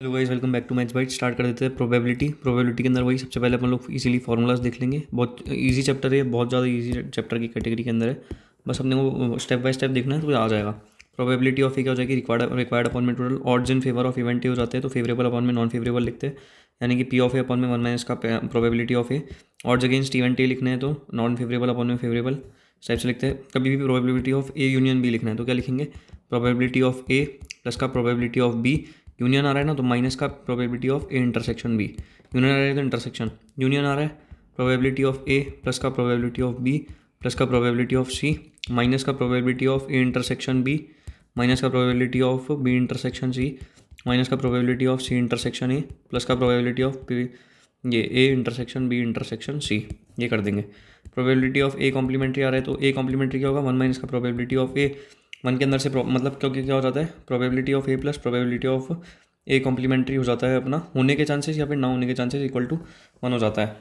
Hello guys, welcome back to maths bite. Start कर देते हैं प्रोबेबिलिटी के अंदर वही सबसे पहले अपन लोग इजीली फार्मूलाज देख लेंगे। बहुत इजी चैप्टर है, बहुत ज़्यादा इजी चैप्टर की कैटेगरी के अंदर है। बस अपने को स्टेप बाय स्टेप देखना है तो आ जाएगा। प्रोबेबिलिटी ऑफ ए क्या हो जाएगी, रिक्वायर्ड अपॉन में total odds in favour of event A हो जाते हैं, तो फेवरेबल अपॉन में नॉन फेवरेबल लिखते हैं। यानी कि पी ऑफ ए अपॉन में वन माइनस का probability of A. Odds against event A लिखने हैं तो नॉन फेवरेबल अपॉन में फेवरेबल इस टाइप से लिखते हैं। कभी भी probability of A union B लिखना है तो क्या लिखेंगे, प्रोबेबिलिटी ऑफ ए प्लस का प्रोबेबिलिटी ऑफ बी। यूनियन आ रहा है ना तो माइनस का probability of A intersection B. Union आ रहा है तो इंटरसेक्शन। यूनियन आ रहा है प्रोबेबिलिटी ऑफ ए प्लस का प्रोबेबिलिटी ऑफ बी प्लस का प्रोबेबिलिटी ऑफ सी माइनस का probability of A intersection B minus का probability of B intersection C minus का probability of C intersection A plus का probability of ये A intersection B intersection C. ये कर देंगे। Probability of A complementary आ रहा है तो ए कॉम्प्लीमेंट्री क्या होगा, वन माइनस का प्रोबेबिलिटी ऑफ ए। वन के अंदर से मतलब क्योंकि क्या हो जाता है, probability of A plus probability of A complementary हो जाता है अपना होने के चांसेस या फिर ना होने के चांसेस इक्वल टू वन हो जाता है।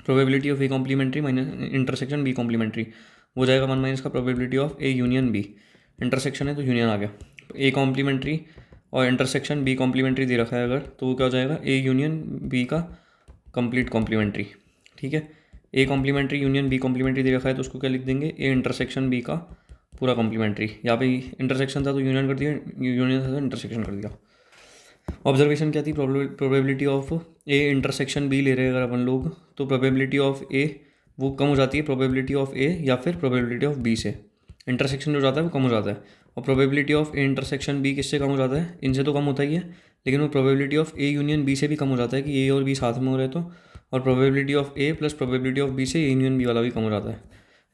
Probability of A complementary minus intersection B complementary हो जाएगा वन माइनस का probability of A union B. Intersection है तो यूनियन आ गया। ए कॉम्प्लीमेंट्री और इंटरसेक्शन बी कॉम्प्लीमेंट्री दे रखा है अगर तो वो क्या हो जाएगा, ए यूनियन बी का कंप्लीट कॉम्प्लीमेंट्री। ठीक है, A complementary union B complementary दे रखा है तो उसको क्या लिख देंगे, ए इंटरसेक्शन बी का पूरा कॉम्प्लीमेंट्री। यहाँ पे इंटरसेक्शन था तो यूनियन कर दिया, यूनियन था तो इंटरसेक्शन कर दिया। ऑब्जर्वेशन क्या थी, probability of A intersection B ले रहे हैं अगर अपन लोग तो प्रोबेबिलिटी ऑफ ए वो कम हो जाती है प्रोबेबिलिटी ऑफ ए या फिर प्रोबेबिलिटी ऑफ बी से। इंटरसेक्शन जो जाता है वो कम हो जाता है और probability of A intersection B किससे कम हो जाता है, इनसे तो कम होता ही है, लेकिन वो probability of A union B से भी कम हो जाता है कि ए और बी साथ में हो रहे तो। और probability of A plus probability of B से ए यूनियन बी वाला भी कम हो जाता है।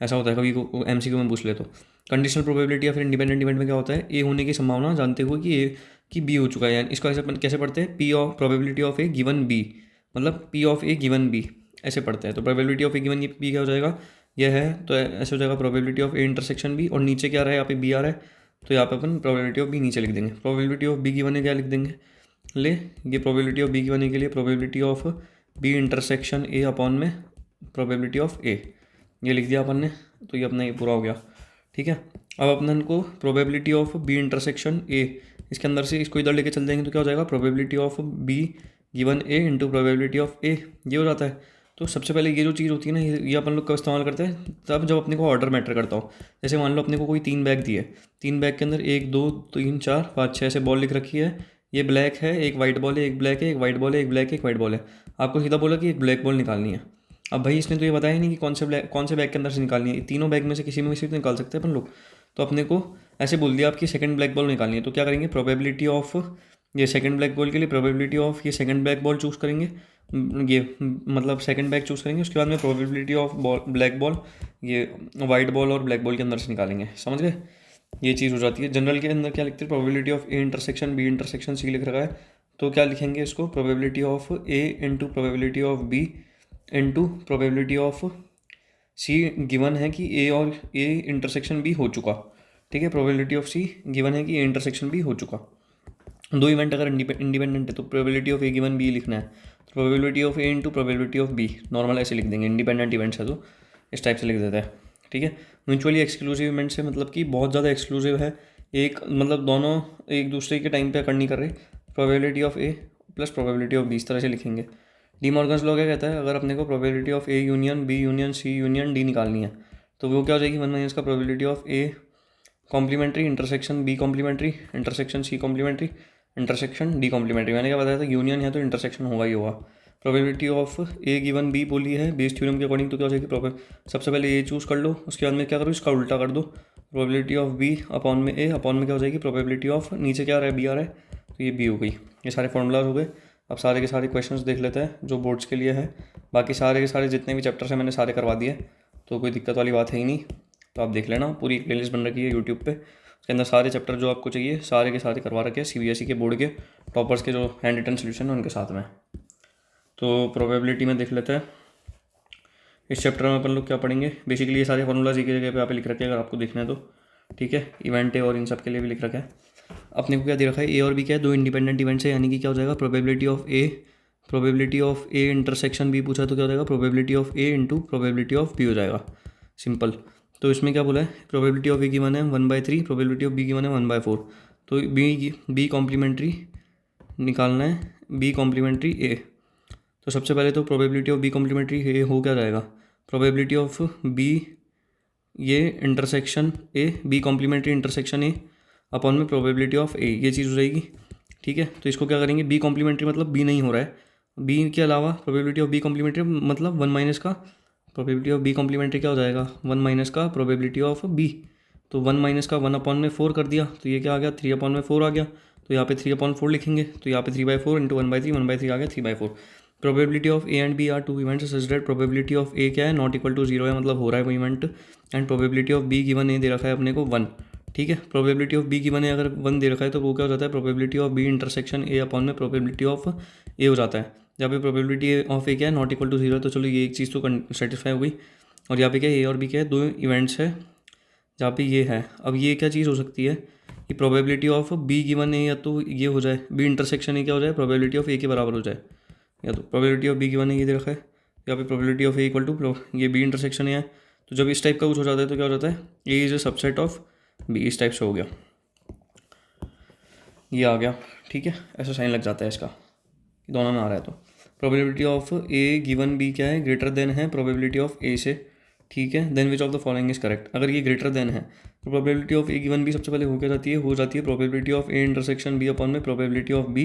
ऐसा होता है कभी को एमसीक्यू में पूछ ले तो। कंडीशनल प्रोबेबिलिटी या फिर इंडिपेंडेंट इवेंट में क्या होता है, ए होने की संभावना जानते हुए कि ए कि बी हो चुका है, यानी इसको ऐसे कैसे पढ़ते हैं, P of probability of A given B, मतलब P of A given B ऐसे पढ़ते हैं। तो probability of A given B क्या हो जाएगा, यह है तो ऐसे हो जाएगा probability of A intersection B और नीचे क्या रहा है यहाँ पे बी आ रहा है तो यहाँ पे अपन प्रोबेबिलिटी ऑफ बी नीचे लिख देंगे। प्रोबेबिलिटी ऑफ बी गिवन है क्या लिख देंगे, ले ये प्रोबेबिलिटी ऑफ बी गिवन के लिए probability of B intersection A upon में प्रोबेबिलिटी ऑफ ए ये लिख दिया अपन ने, तो ये अपना ये पूरा हो गया। ठीक है, अब अपन को probability of B intersection A इसके अंदर से इसको इधर लेके चल जाएंगे तो क्या हो जाएगा, probability of B given A into probability of A ये हो जाता है। तो सबसे पहले ये जो चीज़ होती है ना, ये अपन लोग कब इस्तेमाल करते हैं, तब जब अपने को ऑर्डर मैटर करता हो। जैसे मान लो अपने को कोई 3 बैग दिए, 3 बैग के अंदर 1 2 3 4 5 6 ऐसे बॉल लिख रखी है, ये ब्लैक है, एक वाइट बॉल है, एक ब्लैक है, एक वाइट बॉल है, एक ब्लैक है, एक वाइट बॉल है। आपको सीधा बोला कि एक ब्लैक बॉल निकालनी है। अब भाई इसने तो ये बताया ही नहीं कि कौन से बैग के अंदर से निकालनी है, तीनों बैग में से किसी में से तो निकाल सकते हैं अपन लोग। तो अपने को ऐसे बोल दिया आपकी सेकंड ब्लैक बॉल निकालनी है तो क्या करेंगे, प्रोबेबिलिटी ऑफ ये सेकंड ब्लैक बॉल के लिए प्रोबेबिलिटी ऑफ ये सेकंड ब्लैक बॉल चूज़ करेंगे, ये मतलब सेकंड बैग चूज़ करेंगे, उसके बाद में प्रोबेबिलिटी ऑफ ब्लैक बॉल ये वाइट बॉल और ब्लैक बॉल के अंदर से निकालेंगे। समझ गए, ये चीज़ हो जाती है। जनरल के अंदर क्या लिखते हैं, probability of A intersection B intersection C लिख रखा है तो क्या लिखेंगे इसको, probability of A into probability of B into probability of C given है कि ए और ए इंटरसेक्शन बी हो चुका। ठीक है, प्रोबेबिलिटी ऑफ सी गिवन है कि ए इंटरसेक्शन बी हो चुका। दो इवेंट अगर इंडिपेंडेंट है तो probability of A given B लिखना है, probability of A into probability of B normal ऐसे लिख देंगे। इंडिपेंडेंट इवेंट्स है तो इस टाइप से लिख देता है। ठीक है, म्यूचुअली एक्सक्लूसिव इवेंट से मतलब कि बहुत ज़्यादा एक्सक्लूसिव है, एक मतलब दोनों एक दूसरे के टाइम पे अकर नहीं कर रहे। Probability of A plus probability of B इस तरह से लिखेंगे। डी मॉर्गन्स लॉ क्या कहता है, अगर अपने को probability of A union B union C union D निकालनी है तो वो क्या हो जाएगी, वन माइनस का probability of A complementary intersection B complementary intersection C complementary intersection D complementary. मैंने क्या बताया था, यूनियन है तो इंटरसेक्शन होगा ही होगा। Probability of A given B बोली है बेस थ्योरम के अकॉर्डिंग तो क्या हो जाएगी, सबसे पहले ए चूज़ कर लो, उसके बाद में क्या करो इसका उल्टा कर दो, प्रोबेबिलिटी ऑफ बी अपॉन में ए अपॉन में क्या हो जाएगी, प्रोबेबिलिटी ऑफ नीचे क्या आ रहा है बी आ रहा है तो ये बी हो गई। ये सारे फॉर्मूलाज हो गए। अब सारे के सारे क्वेश्चंस देख लेते हैं जो बोर्ड्स के लिए है। बाकी सारे के सारे जितने भी चैप्टर्स हैं मैंने सारे करवा दिए तो कोई दिक्कत वाली बात है ही नहीं। तो आप देख लेना, पूरी प्लेलिस्ट बन रखी है यूट्यूब पे, उसके अंदर सारे चैप्टर जो आपको चाहिए सारे के सारे करवा रखे हैं सीबीएसई के बोर्ड के टॉपर्स के जो हैंड रिटन सोल्यूशन है उनके साथ में। तो प्रोबेबिलिटी में देख लेते हैं। इस चैप्टर में अपन लोग क्या पढ़ेंगे, बेसिकली ये सारे फॉर्मूलाज एक जगह पे यहाँ पे लिख रखे हैं अगर आपको देखना है तो। ठीक है, इवेंट है और इन सब के लिए भी लिख रखा है। अपने को क्या दे रखा है, ए और बी क्या है, दो इंडिपेंडेंट इवेंट्स है, यानी कि क्या हो जाएगा, probability of A intersection B पूछा तो क्या हो जाएगा, probability of A into probability of B हो जाएगा, सिंपल। तो इसमें क्या बोला है, प्रोबेबिलिटी ऑफ ए गिवन है 1/3, प्रोबेबिलिटी ऑफ बी गिवन है 1/4। तो बी कॉम्प्लीमेंट्री निकालना है बी कॉम्प्लीमेंट्री ए। तो सबसे पहले तो probability of B complementary A हो क्या जाएगा, प्रोबेबिलिटी ऑफ बी ये intersection A, B complementary intersection A upon में प्रोबेबिलिटी ऑफ ए, ये चीज़ हो जाएगी। ठीक है, तो इसको क्या करेंगे, बी कॉम्प्लीमेंट्री मतलब बी नहीं हो रहा है, बी के अलावा प्रोबेबिलिटी ऑफ बी कॉम्प्लीमेंट्री मतलब वन माइनस का प्रोबेबिलिटी ऑफ बी कॉम्प्लीमेंट्री क्या हो जाएगा, वन माइनस का प्रोबेबिलिटी ऑफ बी। तो वन माइनस का वन अपॉन में फोर कर दिया, तो ये क्या आ गया, थ्री अपॉन में फोर आ गया। तो यहाँ पे थ्री अपॉन फोर लिखेंगे, तो यहाँ पे three by four into one by three आ गया three by four. Probability of A and B are two events such that probability of A क्या है, नॉट इक्वल टू जीरो है, मतलब हो रहा है वो event, and probability of B given A दे रखा है अपने को वन। ठीक है, probability of B given A अगर वन दे रखा है तो वो क्या हो जाता है, probability of B intersection A upon में प्रोबेबिलिटी ऑफ ए हो जाता है। जहाँ पे प्रोबेबिलिटी ऑफ ए क्या है, नॉट इक्वल टू जीरो, तो चलो ये एक चीज़ तो सेटिस्फाई हो गई। और यहाँ पे क्या है, ए और बी क्या है, दो इवेंट्स है जहाँ पे ये है। अब ये क्या चीज़ हो सकती है कि प्रोबेबिलिटी ऑफ बी गिवन ए या तो ये हो जाए बी इंटरसेक्शन ए क्या हो जाए, प्रोबेबिलिटी ऑफ ए के बराबर हो जाए, या तो probability of B given A ये दे रखा है, यहाँ पे probability of A equal to ये बी इंटरसेक्शन ए है। तो जब इस टाइप का कुछ हो जाता है तो क्या हो जाता है, A is a subset of B, इस टाइप से हो गया, ये आ गया। ठीक है, ऐसा साइन लग जाता है इसका, दोनों में आ रहा है। तो probability of A given B क्या है, ग्रेटर देन है प्रोबेबिलिटी ऑफ ए से। ठीक है, then which of the following is correct, अगर ये ग्रेटर देन है तो probability of A given B सबसे पहले हो क्या जाती है, हो जाती है probability of A intersection B upon में प्रोबेबिलिटी ऑफ बी।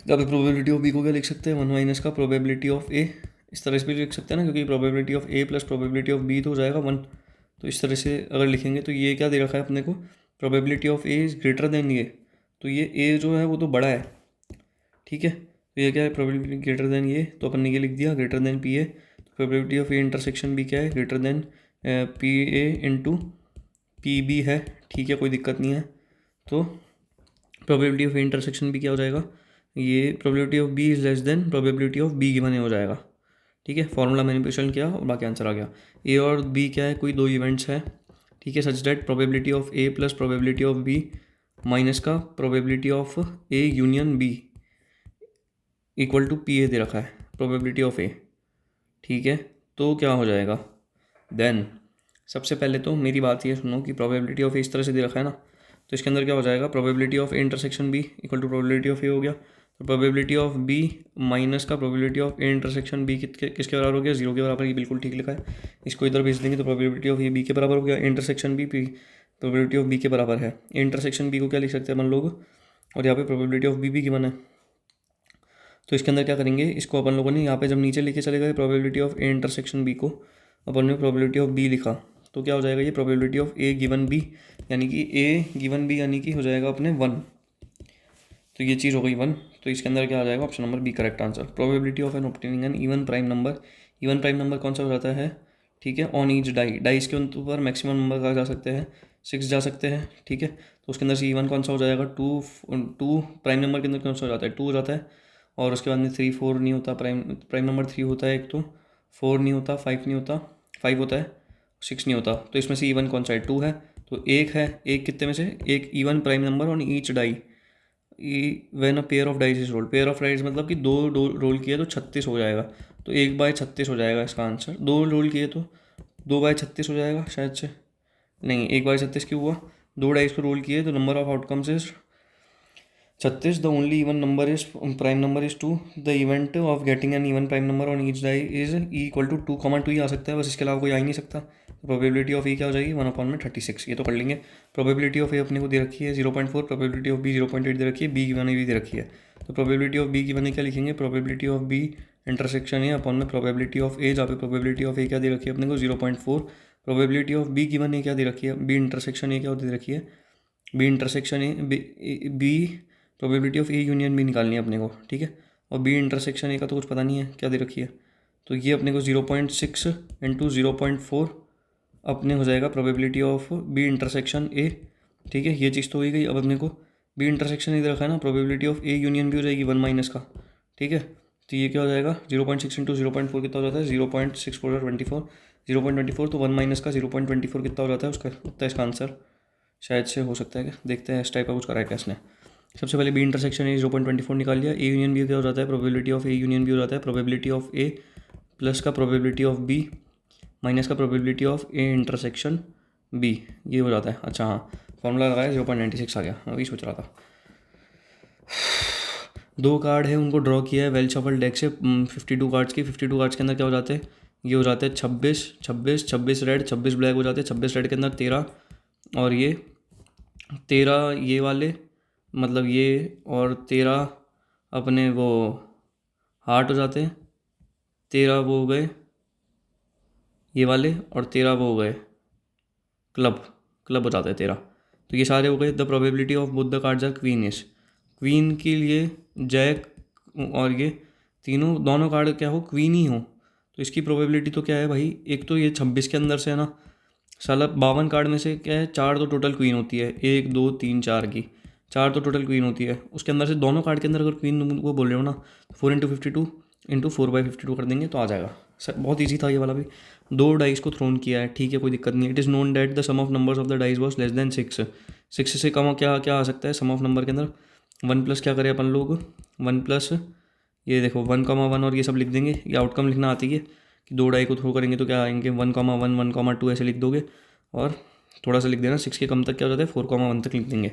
जब प्रोबेबिलिटी ऑफ बी को क्या लिख सकते हैं, वन माइनस का प्रोबेबिलिटी ऑफ ए, इस तरह से भी लिख सकते हैं ना, क्योंकि probability of A plus probability of B तो हो जाएगा वन। तो इस तरह से अगर लिखेंगे तो ये क्या दे रखा है अपने को, probability of A is greater than ये, तो ये ए जो है वो तो बड़ा है। ठीक है, तो ये क्या है, प्रोबेबिलिटी ग्रेटर देन ये, तो अपन ने ये लिख दिया ग्रेटर देन पी ए। तो probability of A intersection B क्या है, greater than P A into P B है। ठीक है, कोई दिक्कत नहीं है। तो probability of A intersection B क्या हो जाएगा, ये probability of B is less than probability of B given A हो जाएगा। ठीक है, फॉर्मूला मैनिपुलेशन किया और बाकी आंसर आ गया। ए और बी क्या है, कोई दो इवेंट्स है। ठीक है, such that probability of A plus probability of B minus का probability of A union B equal to P A दे रखा है, प्रोबेबिलिटी ऑफ ए। ठीक है, तो क्या हो जाएगा, देन सबसे पहले तो मेरी बात ये सुनो कि प्रोबेबिलिटी ऑफ ए इस तरह से दे रखा है ना, तो इसके अंदर क्या हो जाएगा, probability of A intersection B equal to probability of A हो गया। तो प्रोबेबिलिटी ऑफ बी माइनस का probability of A intersection B किसके बराबर हो गया, जीरो के बराबर, ये बिल्कुल ठीक लिखा है। इसको इधर भेज देंगे तो प्रोबेबिलिटी ऑफ ए बी के बराबर हो गया, intersection B probability of B के बराबर है। इंटरसेक्शन बी को क्या लिख सकते हैं अपन लोग, और यहाँ पे प्रोबेबिलिटी ऑफ बी भी गिवन है। तो इसके अंदर क्या करेंगे, इसको अपन लोगों ने यहाँ पे जब नीचे लेके चले गए probability of A intersection B को, अपन ने प्रोबेबिलिटी ऑफ बी लिखा, तो क्या हो जाएगा, ये probability of A given B, यानी कि ए गिवन बी यानी कि हो जाएगा अपने वन। तो ये चीज़ हो गई वन, तो इसके अंदर क्या आ जाएगा, option number B correct answer. Probability of an obtaining an even prime number, even prime number कौन सा हो जाता है, ठीक है, ऑन ईच डाइस के ऊपर मैक्सिमम नंबर का जा सकते हैं, 6 जा सकते हैं। ठीक है, तो उसके अंदर से इवन कौन सा हो जाएगा, टू प्राइम नंबर के अंदर कौन सा हो जाता है, 2 हो जाता है। और उसके बाद में 3 4 नहीं होता, प्राइम नंबर 3 होता है एक, तो 4 नहीं होता, 5 नहीं होता, 5 होता है, 6 नहीं होता। तो इसमें से इवन कौन सा है, 2 है। तो एक है, एक कितने में से, एक even prime number on each die when a pair of dice is rolled. Pair of dice मतलब कि दो रोल किए तो 36 हो जाएगा, तो 1/36 हो जाएगा इसका आंसर। 2 रोल किए तो 2/36 हो जाएगा शायद से, नहीं 1/36 क्यों हुआ, 2 डाइस को रोल किए तो number of outcomes is 36। The only even number is prime number is 2। The event of getting an even prime number on each die is equal to 2, 2 ही आ सकता है बस, इसके अलावा कोई आ ही नहीं सकता। प्रोबेबिलिटी ऑफ ए क्या हो जाएगी, 1/36, ये तो कर लेंगे। प्रोबेबिलिटी ऑफ ए अपने को दे रखी है 0.4, प्रोबेबिलिटी ऑफ बी 0.8 दे रखी है, बी गिवन ए भी दे रखी है। तो probability of B given A क्या लिखेंगे, probability of B intersection A upon में प्रोबेबिलिटी ऑफ ए, जहाँ पे प्रोबेबिलिटी ऑफ ए क्या दे रखी है अपने को 0.4, probability of B given A क्या दे रखी है, बी इंटरसेक्शन ए क्या दे रखी है, B intersection A B probability of A union B निकालनी है अपने को। ठीक है, और बी इंटरसेक्शन ए का तो कुछ पता नहीं है क्या दे रखी है, तो ये अपने को 0.6 इंटू 0.4 अपने हो जाएगा probability of B intersection A. ठीक है, ये चीज़ तो हो गई। अब अपने को बी इंटरसेक्शन इधर रखा है ना, प्रोबेबिलिटी ऑफ ए यूनियन भी हो जाएगी 1 माइनस का। ठीक है, तो ये क्या हो जाएगा, 0.6 इंटू 0.4 कितना हो जाता है, 0.6 4 24, 0.24, तो 1 माइनस का 0.24 कितना हो जाता है उसका, उतना इसका आंसर शायद से हो सकता है। क्या देखते हैं, इस टाइप का कुछ करा है क्या इसने। सबसे पहले बी इंटरसेक्शन ए 0.24 निकाल लिया, ए यूनियन बी क्या हो जाता है, probability of A union B हो जाता है प्रोबेबिलिटी ऑफ ए प्लस का प्रोबेबिलिटी ऑफ बी माइनस का probability of A intersection B, ये हो जाता है। अच्छा हाँ, फॉर्मूला लगाया 0.96 आ गया, अभी सोच रहा था। दो कार्ड है उनको ड्रॉ किया है वेल शफल डेक से 52 कार्ड्स की। 52 कार्ड्स के अंदर क्या हो जाते हैं, ये हो जाते हैं 26 26 26 रेड 26 ब्लैक हो जाते हैं। 26 रेड के अंदर 13 और ये 13 ये वाले, मतलब ये, और 13 अपने वो हार्ट हो जाते हैं। 13 वो हो गए ये वाले, और 13 वो हो गए क्लब, क्लब हो जाता है 13। तो ये सारे हो गए। The probability of both the cards are queen is, queen के लिए जैक और ये तीनों दोनों कार्ड क्या हो, क्वीन ही हो। तो इसकी प्रोबेबिलिटी तो क्या है भाई, एक तो ये 26 के अंदर से है ना, साला 52 कार्ड में से क्या है, 4 तो टोटल क्वीन होती है, 1 2 3 4 की, 4 तो टोटल क्वीन होती है। उसके अंदर से दोनों कार्ड के अंदर अगर क्वीन वो बोल रहे हो ना, 4 × 52 × 4/52 कर देंगे तो आ जाएगा सर। बहुत ईजी था ये वाला भी। दो डाइस को थ्रोन किया है, ठीक है, कोई दिक्कत नहीं। It is known that the sum of numbers of the dice was less than 6। 6 से कम क्या क्या आ सकता है सम ऑफ नंबर के अंदर, 1 + क्या करें अपन लोग, 1 + ये देखो 1, 1 और ये सब लिख देंगे। ये आउटकम लिखना आती है कि दो डाई को थ्रो करेंगे तो क्या आएंगे, 1, 1 1, 2 ऐसे लिख दोगे, और थोड़ा सा लिख देना 6 के कम तक क्या हो जाता है, 4, 1 तक लिख देंगे,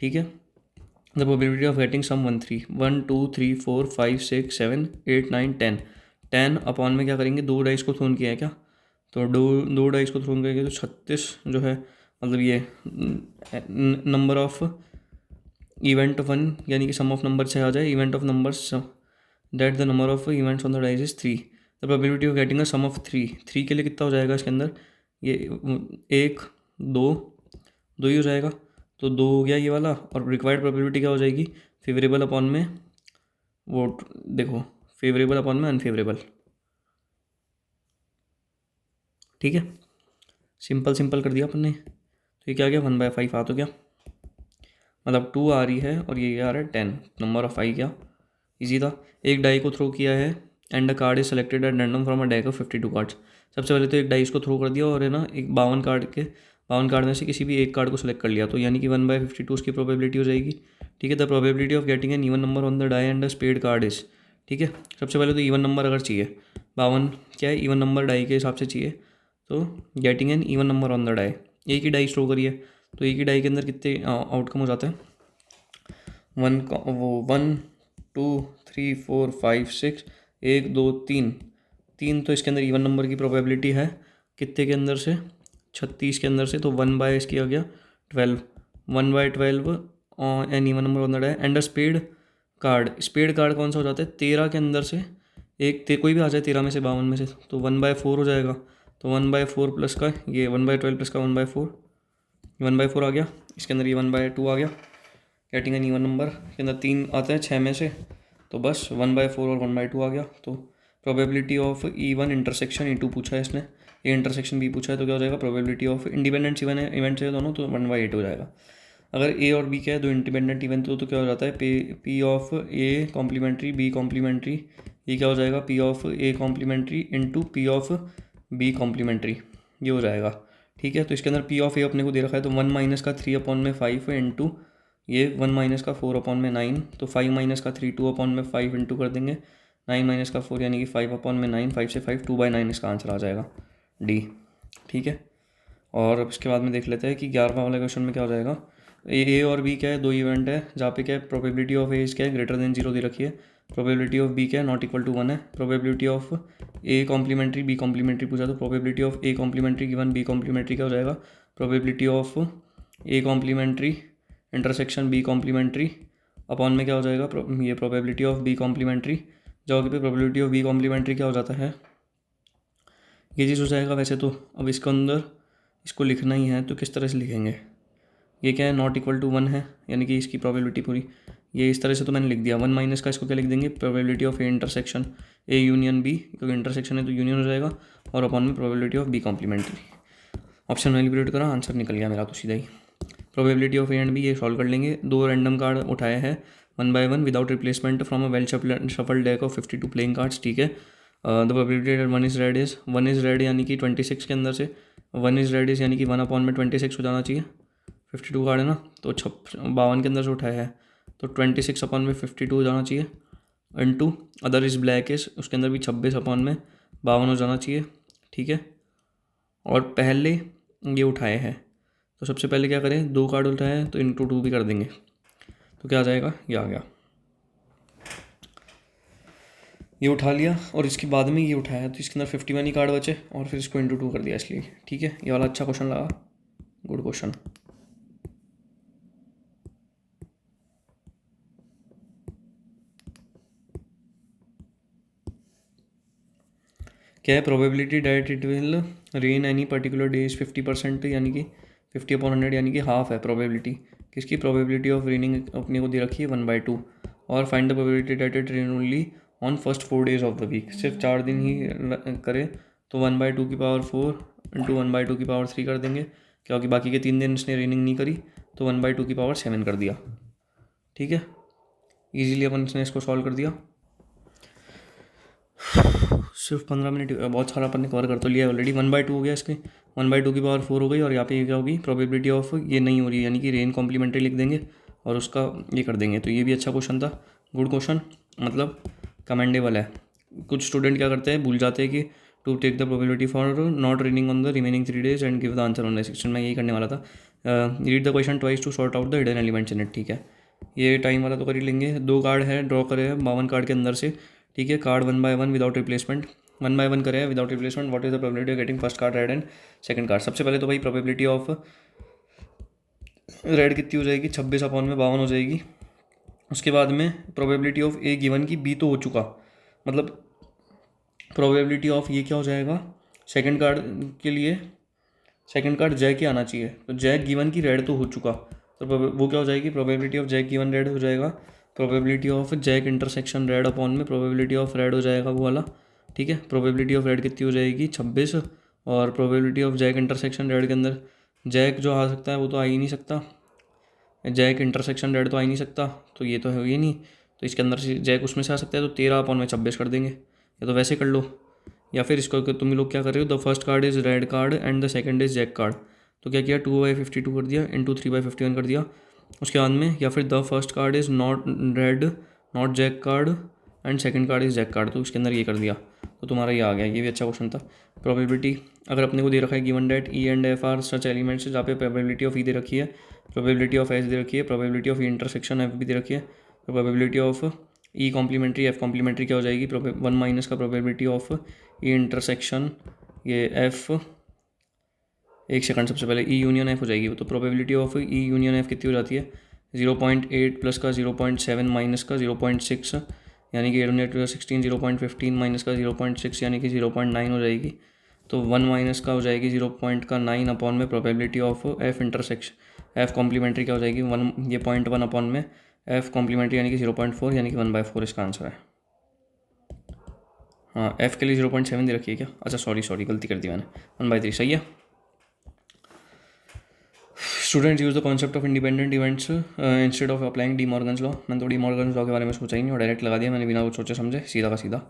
ठीक है। The probability of getting sum 1 3 1 2 3 4 5 6 7 8 9 10। 10 upon में क्या करेंगे, दो डाइस को थ्रोन किया है क्या, तो दो डाइस को थ्रोन करेंगे तो 36 जो है, मतलब ये नंबर ऑफ इवेंट 1, यानी कि सम ऑफ नंबर से आ जाए, event of numbers that the number of events on the dice is 3। The probability of getting a sum of 3, 3 के लिए कितना हो जाएगा इसके अंदर, ये 1 2 2 ही हो जाएगा, तो 2 हो गया ये वाला। और रिक्वायर्ड प्रोबेबिलिटी क्या हो जाएगी, फेवरेबल अपॉन में वो, देखो फेवरेबल अपॉन में अनफेवरेबल, ठीक है। सिंपल सिंपल कर दिया अपन ने। तो ये क्या गया, 1/5 आ तो गया, मतलब 2 आ रही है और ये आ रहा है 10, नंबर ऑफ 5 क्या इजी था। एक डाई को थ्रो किया है and the card is selected at random from a deck of 52 cards. सबसे पहले तो एक डाइस को थ्रो कर दिया और है ना, एक 52 कार्ड में से किसी भी एक कार्ड को सेलेक्ट कर लिया, तो यानी कि 1/52 उसकी प्रोबेबिलिटी हो जाएगी, ठीक है। The probability of getting an even number on the die and the spade card is, ठीक है। सबसे पहले तो इवन नंबर अगर चाहिए, 52 क्या है, इवन नंबर डाई के हिसाब से चाहिए, तो getting an even number on the die, एक ही डाई थ्रो करिए, तो एक ही डाई के अंदर कितने आउटकम हो जाते हैं, 1 2 3 4 5 6, 1 2 3, 3 तो इसके अंदर इवन नंबर की प्रोबेबिलिटी है, कितने के अंदर से, 36 के अंदर से, तो 1 इसकी आ गया 12, 1/12 an even number on the die and spade card. Spade card कौन सा हो जाता है, 13 के अंदर से एक कोई भी आ जाए 13 में से, 52 में से, तो 1/4 हो जाएगा। तो 1/4 प्लस का ये 1/12 प्लस का 1/4, 1/4 आ गया। इसके अंदर ये 1/2 आ गया। गेटिंग एन इवन नंबर के अंदर 3 आते हैं 6 में से, तो बस 1/4 और 1/2 आ गया। तो probability of E1 intersection E2 पूछा है इसने, ए इंटरसेक्शन बी पूछा है, तो क्या हो जाएगा, प्रोबेबिलिटी ऑफ इंडिपेंडेंट इवेंट्स है दोनों, तो 1/8 हो जाएगा। अगर ए और बी क्या है, दो इंडिपेंडेंट इवेंट तो क्या हो जाता है, P of A complementary B complementary, ये क्या हो जाएगा, P of A complementary into P of B complementary, ये हो जाएगा, ठीक है। तो इसके अंदर पी ऑफ ए अपने को दे रखा है, तो 1 - 3/5 इंटू ये 1 - 4/9, तो 5 - 3 2/5 इंटू कर देंगे, 9 - 4 यानी कि 5/9, 5 से 5 2/9 इसका आंसर आ जाएगा डी, ठीक है। और अब इसके बाद में देख लेते हैं कि 11वां वाले क्वेश्चन में क्या हो जाएगा। ए और बी क्या है, दो इवेंट है जहाँ पे क्या है, प्रोबेबिलिटी ऑफ ए क्या है, ग्रेटर देन 0 दे रखी है, प्रोबेबिलिटी ऑफ बी क्या है, नॉट इक्वल टू 1 है, probability of A complementary B complementary पूछा, तो probability of A complementary given B complementary क्या हो जाएगा, probability of A complementary intersection B complementary upon में क्या हो जाएगा, ये प्रोबेबिलिटी ऑफ बी कॉम्प्लीमेंट्री, जगह पे प्रोबेबिलिटी ऑफ बी कॉम्प्लीमेंट्री क्या हो जाता है, ये चीज़ हो जाएगा। वैसे तो अब इसके अंदर इसको लिखना ही है, तो किस तरह से लिखेंगे, ये क्या है, नॉट इक्वल टू 1 है, यानी कि इसकी प्रोबेबिलिटी पूरी, ये इस तरह से तो मैंने लिख दिया। 1 माइनस का इसको क्या लिख देंगे, probability of A intersection A union B, क्योंकि इंटरसेक्शन है तो यूनियन हो जाएगा, और अपॉन में probability of B complementary. Option manipulate करा, आंसर निकल गया मेरा तो सीधा ही। Probability of A and B ये सॉल्व कर लेंगे। दो रैंडम कार्ड उठाए हैं 1 by 1 without replacement from a well shuffled deck of 52 playing cards, ठीक है। The probability that 1 is red यानी कि 26 के अंदर से 1 इज़ रेड इज़ यानी कि 1/26 हो जाना चाहिए, 52 कार्ड है ना, तो 52 के अंदर से उठाया है, तो 26/52 हो जाना चाहिए, into other is black is, उसके अंदर भी 26/52 हो जाना चाहिए, ठीक है। और पहले ये उठाए हैं, तो सबसे पहले क्या करें, दो कार्ड उठाए हैं तो इंटू 2 भी कर देंगे, तो क्या आ जाएगा, ये आ गया। ये उठा लिया और इसके बाद में ये उठाया तो इसके अंदर 51 ही कार्ड बचे और फिर इसको इंटू 2 कर दिया इसलिए। ठीक है, ये वाला अच्छा क्वेश्चन लगा, गुड क्वेश्चन। क्या है, probability that it will rain any particular day is 50%, यानी कि 50/100 यानी कि हाफ है प्रोबेबिलिटी। किसकी प्रोबेबिलिटी ऑफ रेनिंग अपने को दे रखी है 1/2। और find the probability that it rain only on first 4 days of the week, सिर्फ 4 दिन ही करे तो 1/2 की पावर 4 इंटू 1/2 की पावर 3 कर देंगे, क्योंकि बाकी के 3 दिन इसने रेनिंग नहीं करी तो 1/2 की पावर 7 कर दिया। ठीक है, ईजिली अपन ने इसको सॉल्व कर दिया। सिर्फ 15 मिनट, बहुत सारा अपन ने कवर कर तो लिया ऑलरेडी। 1/2 हो गया, इसके 1/2 की पावर 4 हो गई और यहाँ पे ये क्या होगी, प्रोबेबिलिटी ऑफ ये नहीं हो रही है, यानी कि रेन कॉम्प्लीमेंट्री लिख देंगे और उसका ये कर देंगे। तो ये भी अच्छा क्वेश्चन था, गुड क्वेश्चन, मतलब कमेंडेबल है। कुछ स्टूडेंट क्या करते हैं, भूल जाते हैं कि to take the probability for not raining on the remaining 3 days and give the answer on the section. मैं यही करने वाला था, read the question twice to sort out the hidden elements in it. ठीक है, ये टाइम वाला तो कर ही लेंगे। 2 कार्ड है, ड्रॉ करे हैं 52 कार्ड के अंदर से। ठीक है, card 1 by 1 without replacement, 1 by 1 करें without replacement. What is the probability of getting first card red and second card. सबसे पहले तो भाई प्रोबेबिलिटी ऑफ रेड कितनी हो जाएगी, 26/52 हो जाएगी। उसके बाद में प्रोबेबिलिटी ऑफ ए गिवन की बी तो हो चुका, मतलब प्रोबेबिलिटी ऑफ ये क्या हो जाएगा, सेकंड कार्ड के लिए सेकंड कार्ड जय के आना चाहिए, तो जय गिवन की रेड तो हो चुका, तो वो क्या हो जाएगी, probability of J given red हो जाएगा। Probability of jack intersection red upon में प्रोबेबिलिटी ऑफ रेड हो जाएगा वो वाला। ठीक है, प्रोबेबिलिटी ऑफ रेड कितनी हो जाएगी 26, और probability of jack intersection red के अंदर जैक जो आ सकता है वो तो आ ही नहीं सकता, जैक इंटरसेक्शन रेड तो आ ही नहीं सकता, तो ये तो है ही नहीं, तो इसके अंदर से जैक उसमें से आ सकता है, तो 13/26 कर देंगे, या तो वैसे कर लो, या फिर इसको तुम लोग क्या कर रहे हो, the first card is red card and the second is jack card, तो क्या किया 2/52 कर दिया इंटू 3/51 कर दिया। उसके बाद में या फिर the first card is not red not jack card and second card is jack card, तो उसके अंदर ये कर दिया, तो तुम्हारा ये आ गया। ये भी अच्छा क्वेश्चन था। प्रोबेबिलिटी अगर अपने को दे रखा है given that E and F are such elements, जहाँ पे प्रोबेबिलिटी ऑफ ई दे रखी है, प्रोबेबिलिटी ऑफ एस दे रखी है, probability of E intersection F भी दे रखी है, तो probability of E complementary F complementary क्या हो जाएगी, 1 का प्रोबेबिलिटी ऑफ ई इंटरसेक्शन ये एफ, एक सेकंड, सबसे पहले ई यूनियन एफ हो जाएगी, तो probability of E union F कितनी हो जाती है 0.8 प्लस का 0.7 माइनस का 0.6, यानी कि 8/16 0.15 माइनस का 0.6 यानी कि 0.9 हो जाएगी, तो 1 माइनस का हो जाएगी 0.9 अपॉन में probability of F intersection F complementary क्या हो जाएगी 1, ये 0.1 अपॉन में एफ कॉम्प्लीमेंट्री यानी कि 0.4 यानी कि 1/4 इसका आंसर है। हाँ, एफ के लिए 0.7 दे रखी है क्या, अच्छा सॉरी गलती कर दी मैंने, 1/3 सही है। Students use the concept of independent events instead of applying D Morgan's law. मैंने तो डी मॉर्गन्स लॉ के बारे में सोचा ही नहीं और डायरेक्ट लगा दिया मैंने, बिना कुछ सोचे समझे, सीधा का सीधा,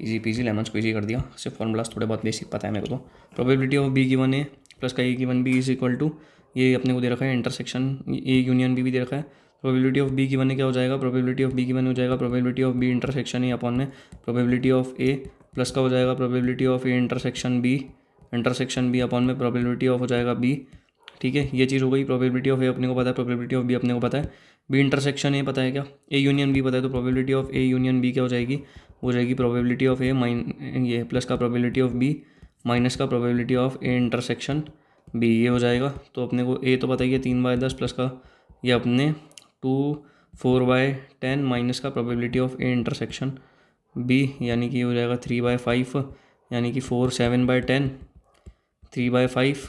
इजी पीजी लेमन स्क्वीजी कर दिया। सिर्फ फॉर्मूलाज थोड़े बहुत बेसिक पता है मेरे को। तो probability of B given A plus का A given B is equal to, ये अपने को दे रखा है इंटरसेक्शन ए यूनियन बी भी दे रखा है। Probability of B given A क्या हो जाएगा, प्रोबेबिलिटी ऑफ बी गिवन हो जाएगा probability of B intersection A upon में प्रोबेबिलिटी ऑफ ए प्लस का हो जाएगा probability of A intersection B upon में प्रोबेबिलिटी ऑफ हो जाएगा बी। ठीक है, ये चीज़ हो गई। प्रोबेबिलिटी ऑफ ए अपने को पता है, प्रोबेबिलिटी ऑफ बी अपने को पता है, बी इंटरसेक्शन ए पता है क्या, ए यूनियन बी पता है, तो probability of A union B क्या हो जाएगी, हो जाएगी प्रोबेबिलिटी ऑफ ए ये प्लस का प्रोबेबिलिटी ऑफ बी माइनस का probability of A intersection B, ये हो जाएगा। तो अपने को ए तो पता ही है 3/10 प्लस का ये अपने 2 4/10 माइनस का probability of A intersection B, यानी कि हो जाएगा 3/5, यानी कि 4 7/10 3/5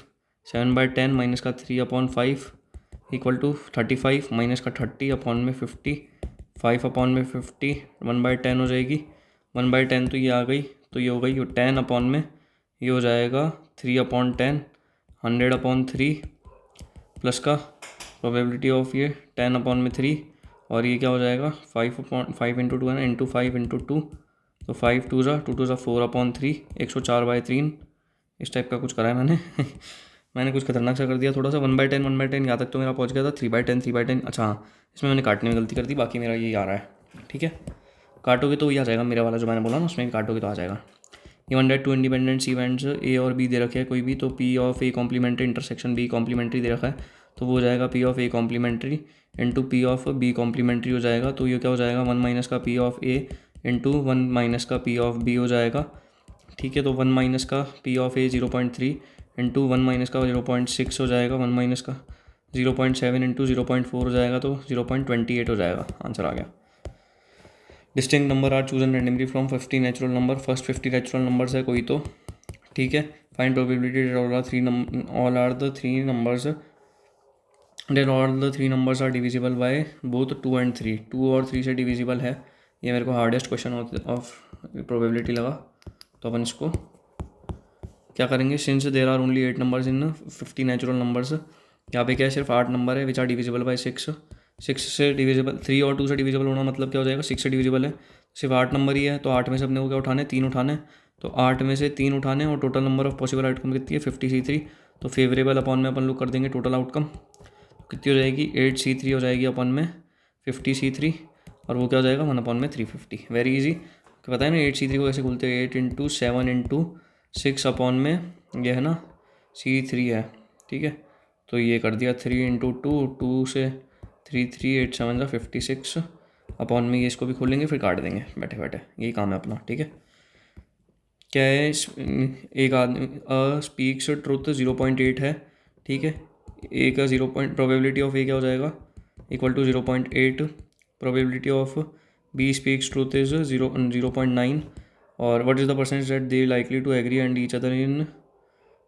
7/10 माइनस का 3/5 इक्वल टू 35 माइनस का 30 अपॉन में 50 5 अपॉन में 50 1/10 हो जाएगी। 1/10 तो ये आ गई, तो ये हो गई 10 अपॉन में ये हो जाएगा 3/10 100/3 प्लस का प्रोबेबिलिटी ऑफ ये 10 अपॉन में 3 और ये क्या हो जाएगा 5 इंटू 2 है ना, इंटू 5 इंटू 2, तो 5 2 ज़ा 4/3 104/3 इस टाइप का कुछ करा है मैंने मैंने कुछ खतरनाक सा कर दिया थोड़ा सा। 1/10 यहाँ तक तो मेरा पहुँच गया था। 3/10 अच्छा हाँ, इसमें मैंने काटने में गलती कर दी, बाकी मेरा ये आ रहा है। ठीक है, काटोगे तो ये आ जाएगा मेरा वाला जो मैंने बोला ना, उसमें भी काटोगे तो आ जाएगा। Even that 2 independent events A और बी दे रखे हैं कोई भी, तो P of A complementary intersection B complementary दे रखा है, तो वो हो जाएगा P of A complementary into P of B complementary हो जाएगा, तो ये क्या हो जाएगा 1 माइनस का P of A into 1 minus का पी ऑफ बी हो जाएगा, ठीक है। तो 1 माइनस का P of A 0.3 into 1 minus का 0.6 हो जाएगा, 1 माइनस का 0.7 इंटू 0.4 हो जाएगा, तो 0.28 हो जाएगा, आंसर आ गया। Distinct number are chosen randomly from 50 natural number, first 50 natural numbers है कोई तो, ठीक है। Find probability all are the three numbers that all the three numbers are divisible by both 2 and 3, 2 और 3 से डिविजिबल है। ये मेरे को हार्डेस्ट क्वेश्चन ऑफ प्रोबेबिलिटी लगा, तो अपन इसको क्या करेंगे, since there are only 8 numbers in 50 natural numbers, यहाँ पे क्या है, सिर्फ 8 नंबर है विच आर डिविजिबल बाय 6, 6 से डिविजिबल, 3 और 2 से डिविजिबल होना मतलब क्या हो जाएगा, 6 से डिविजिबल है, सिर्फ 8 नंबर ही है, तो 8 में से अपने को क्या उठाने, 3 उठाने, तो 8 में से 3 उठाने, और total number of possible outcome कितनी है, 50C3, तो फेवरेबल अपॉन में अपन लोग कर देंगे टोटल आउटकम, कितनी हो जाएगी, 8C3 हो जाएगी अपॉन में 50C3, और वो क्या हो जाएगा, 1 अपॉन में 350। वेरी इजी, पता है ना 8C3 को कैसे बोलते हैं, 8 इंटू 7 इंटू 6 अपॉन में ये है ना C3 है, ठीक है। तो ये कर दिया 3 इंटू 2 से 3 3 8 7 56 अपॉन में, ये इसको भी खोलेंगे फिर काट देंगे बैठे बैठे, यही काम है अपना, ठीक है। क्या है, एक आदमी स्पीक्स ट्रुथ 0.8 है, ठीक है। ए का 0 प्रोबेबिलिटी ऑफ ए क्या हो जाएगा, equal to 0.8, probability of B speaks truth is 0.9, और what is the percentage that they likely to agree and each other in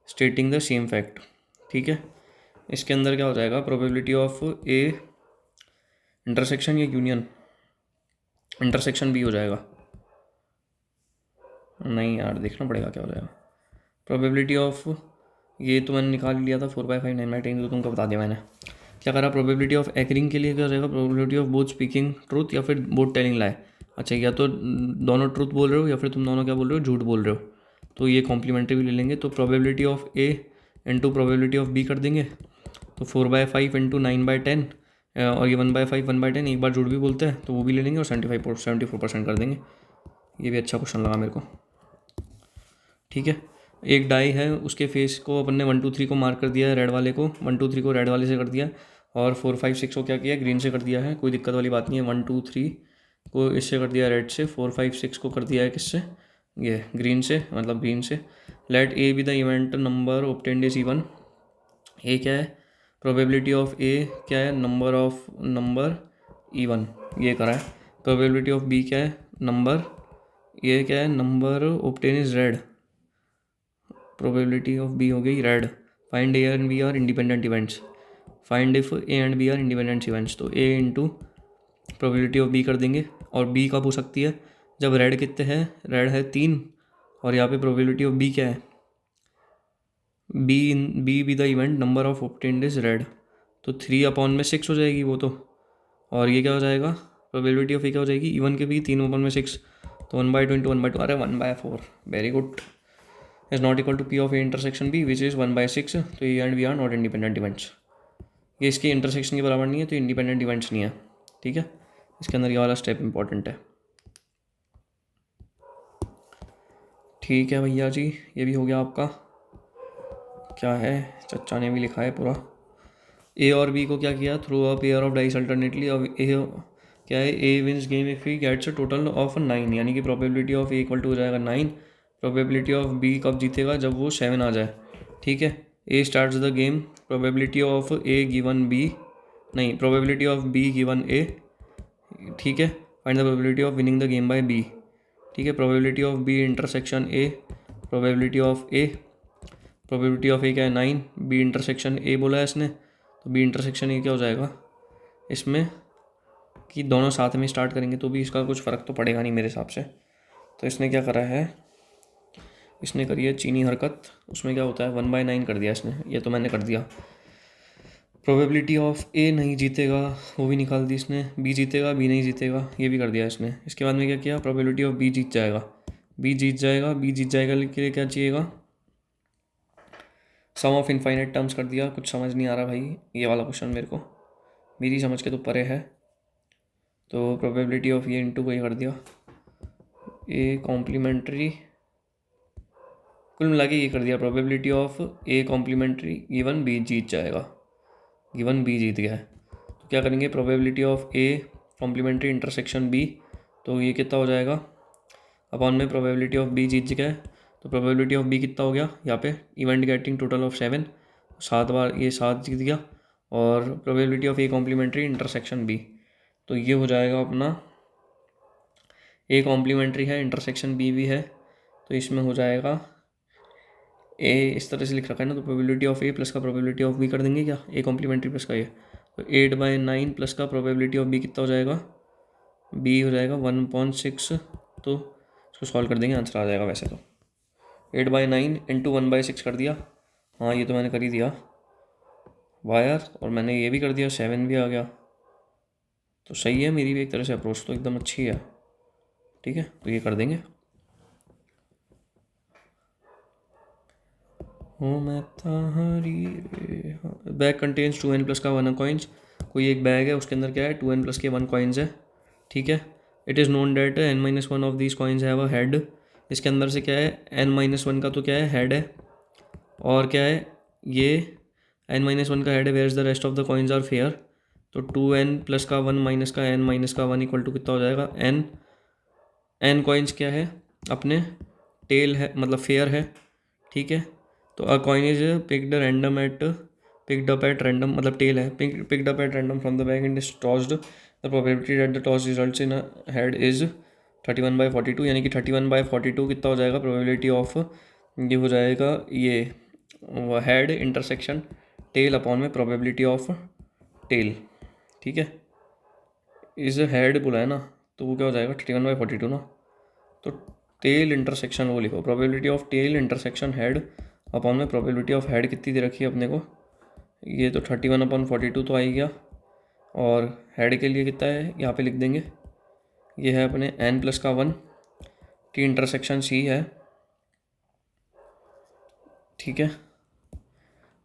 stating the same fact, ठीक है। इसके अंदर क्या हो जाएगा, प्रोबेबिलिटी ऑफ ए इंटरसेक्शन या यूनियन, इंटरसेक्शन बी हो जाएगा, नहीं यार देखना पड़ेगा क्या हो जाएगा, प्रोबेबिलिटी ऑफ, ये तो मैंने निकाल लिया था 4/5 9/10, तो तुमको बता दिया मैंने। क्या करा, प्रोबेबिलिटी ऑफ एग्रीइंग के लिए क्या हो जाएगा, probability of both speaking truth या फिर बोथ टेलिंग लाई। अच्छा, या तो दोनों ट्रूथ बोल रहे हो या फिर तुम दोनों क्या बोल रहे हो, झूठ बोल रहे हो, तो ये कॉम्प्लीमेंट्री भी ले लेंगे। तो probability of A into probability of B कर देंगे, तो 4/5 इंटू 9/10, और ये 1/5 1/10, एक बार झूठ भी बोलते हैं तो वो भी ले लेंगे, और 74% कर देंगे। ये भी अच्छा क्वेश्चन लगा मेरे को, ठीक है। एक डाई है, उसके फेस को अपन ने 1 2 3 को मार्क कर दिया है, रेड वाले को 1 2 3 को रेड वाले से कर दिया, और 4 5 6 को क्या किया, ग्रीन से कर दिया है, कोई दिक्कत वाली बात नहीं है। 1 2 3 को इससे कर दिया रेड से, 4 5 6 को कर दिया है किससे, ये ग्रीन से, मतलब ग्रीन से। Let A be the event number obtained is even, A क्या है, प्रोबेबिलिटी ऑफ ए क्या है, नंबर इवन, ये करा है। प्रोबेबिलिटी ऑफ बी क्या है, नंबर, ये क्या है, number obtain is red, probability of B हो गई red. Find A and B are independent events, find if A and B are independent events, तो A into probability of B कर देंगे, और बी कब हो सकती है, जब रेड कितने हैं, रेड है 3, और यहाँ पे प्रोबेबिलिटी ऑफ बी क्या है, B be the event number of obtained is red, तो 3 अपॉन में 6 हो जाएगी वो तो, और ये क्या हो जाएगा, प्रोबेबिलिटी ऑफ ए क्या हो जाएगी, इवन के भी 3 अपॉन में 6, तो 1/2 इंटू 1/2, अरे 1/4, very good, is not equal to P of A intersection B which is 1/6, तो A and B are not independent events, ये इसके इंटरसेक्शन के बराबर नहीं है, तो इंडिपेंडेंट इवेंट्स नहीं है, ठीक है। इसके अंदर ये वाला स्टेप इंपॉर्टेंट है, ठीक है भैया जी, ये भी हो गया आपका। क्या है, चच्चा ने भी लिखा है पूरा, ए और बी को क्या किया, throw a pair of dice alternately, अब ए क्या है, A wins game if he gets a total of 9, यानी कि probability of A equal to हो जाएगा 9, प्रोबेबिलिटी ऑफ बी कब जीतेगा, जब वो 7 आ जाए, ठीक है। A starts the game, probability of A given B, नहीं probability of B given A, ठीक है। Find the probability of winning the game by B, ठीक है। Probability of B intersection A, probability of A, probability of A क्या है 9, B intersection ए बोला है इसने, तो बी इंटरसेक्शन ए क्या हो जाएगा इसमें, कि दोनों साथ में स्टार्ट करेंगे तो भी इसका कुछ फ़र्क तो पड़ेगा नहीं मेरे हिसाब से। तो इसने क्या करा है, इसने करी है चीनी हरकत, उसमें क्या होता है 1/9 कर दिया इसने, ये तो मैंने कर दिया। प्रोबेबिलिटी ऑफ ए नहीं जीतेगा वो भी निकाल दी इसने, बी जीतेगा बी नहीं जीतेगा ये भी कर दिया इसने। इसके बाद में क्या किया, प्रोबेबिलिटी ऑफ बी जीत जाएगा, बी जीत जाएगा, बी जीत जाएगा के लिए क्या चाहिएगा, सम ऑफ इनफाइनाइट टर्म्स कर दिया। कुछ समझ नहीं आ रहा भाई ये वाला क्वेश्चन मेरे को, मेरी समझ के तो परे है। तो प्रोबेबिलिटी ऑफ ये इंटू को ये कर दिया, ए कॉम्प्लीमेंट्री, कुल मिला के ये कर दिया, probability of A complementary given B जीत जाएगा, गिवन बी जीत गया है। तो क्या करेंगे, probability of A complementary intersection B, तो ये कितना हो जाएगा अपॉन में प्रोबेबिलिटी ऑफ बी जीत गया है, तो प्रोबेबिलिटी ऑफ बी कितना हो गया यहाँ पे इवेंट गेटिंग टोटल ऑफ 7, 7 बार ये 7 जीत गया, और probability of A complementary intersection B, तो ये हो जाएगा अपना ए कॉम्प्लीमेंट्री है इंटरसेक्शन बी भी है, तो इसमें हो जाएगा ए इस तरह से लिख रखा है ना, तो प्रोबेबिलिटी ऑफ ए प्लस का प्रोबेबिलिटी ऑफ बी कर देंगे क्या, ए कॉम्प्लीमेंट्री प्लस का ये, तो 8/9 प्लस का प्रोबेबिलिटी ऑफ बी कितना हो जाएगा, बी हो जाएगा 1/6, तो इसको सॉल्व कर देंगे आंसर आ जाएगा वैसे तो। 8/9 इंटू 1/6 कर दिया, हाँ ये तो मैंने कर ही दिया वायर, और मैंने ये भी कर दिया 7 भी आ गया, तो सही है मेरी भी एक तरह से अप्रोच तो एकदम अच्छी है। ठीक है, तो ये कर देंगे। हो मैं तारी रे, बैग कंटेन्स 2n प्लस का 1 कॉइन्स, कोई एक बैग है उसके अंदर क्या है 2n प्लस के 1 कॉइन्स है। ठीक है, it is known that n-1 of these coins have a head, इसके अंदर से क्या है n-1 का तो क्या है हेड है, और क्या है ये n-1 का हेड है, where is the rest of the coins are fair, तो 2n प्लस का 1 माइनस का n-1 इक्वल टू कितना हो जाएगा n कॉइन्स क्या है अपने टेल है मतलब फेयर है। ठीक है, तो अ coin is picked up at random मतलब टेल है picked up at random from the bag and is tossed, the probability that the toss results in head is 31/42, यानी कि 31/42 कितना हो जाएगा प्रोबेबिलिटी ऑफ, ये हो जाएगा ये हेड इंटरसेक्शन टेल अपॉन में प्रोबेबिलिटी ऑफ टेल। ठीक है, इज हेड बोला है ना, तो वो क्या हो जाएगा 31/42 ना, तो टेल इंटरसेक्शन वो लिखो, probability of tail intersection head upon में प्रोबेबिलिटी ऑफ हेड कितनी दे रखी है अपने को, ये तो 31/42 तो आ ही गया, और हेड के लिए कितना है यहाँ पे लिख देंगे, ये है अपने n प्लस का 1 की इंटरसेक्शन सी है। ठीक है,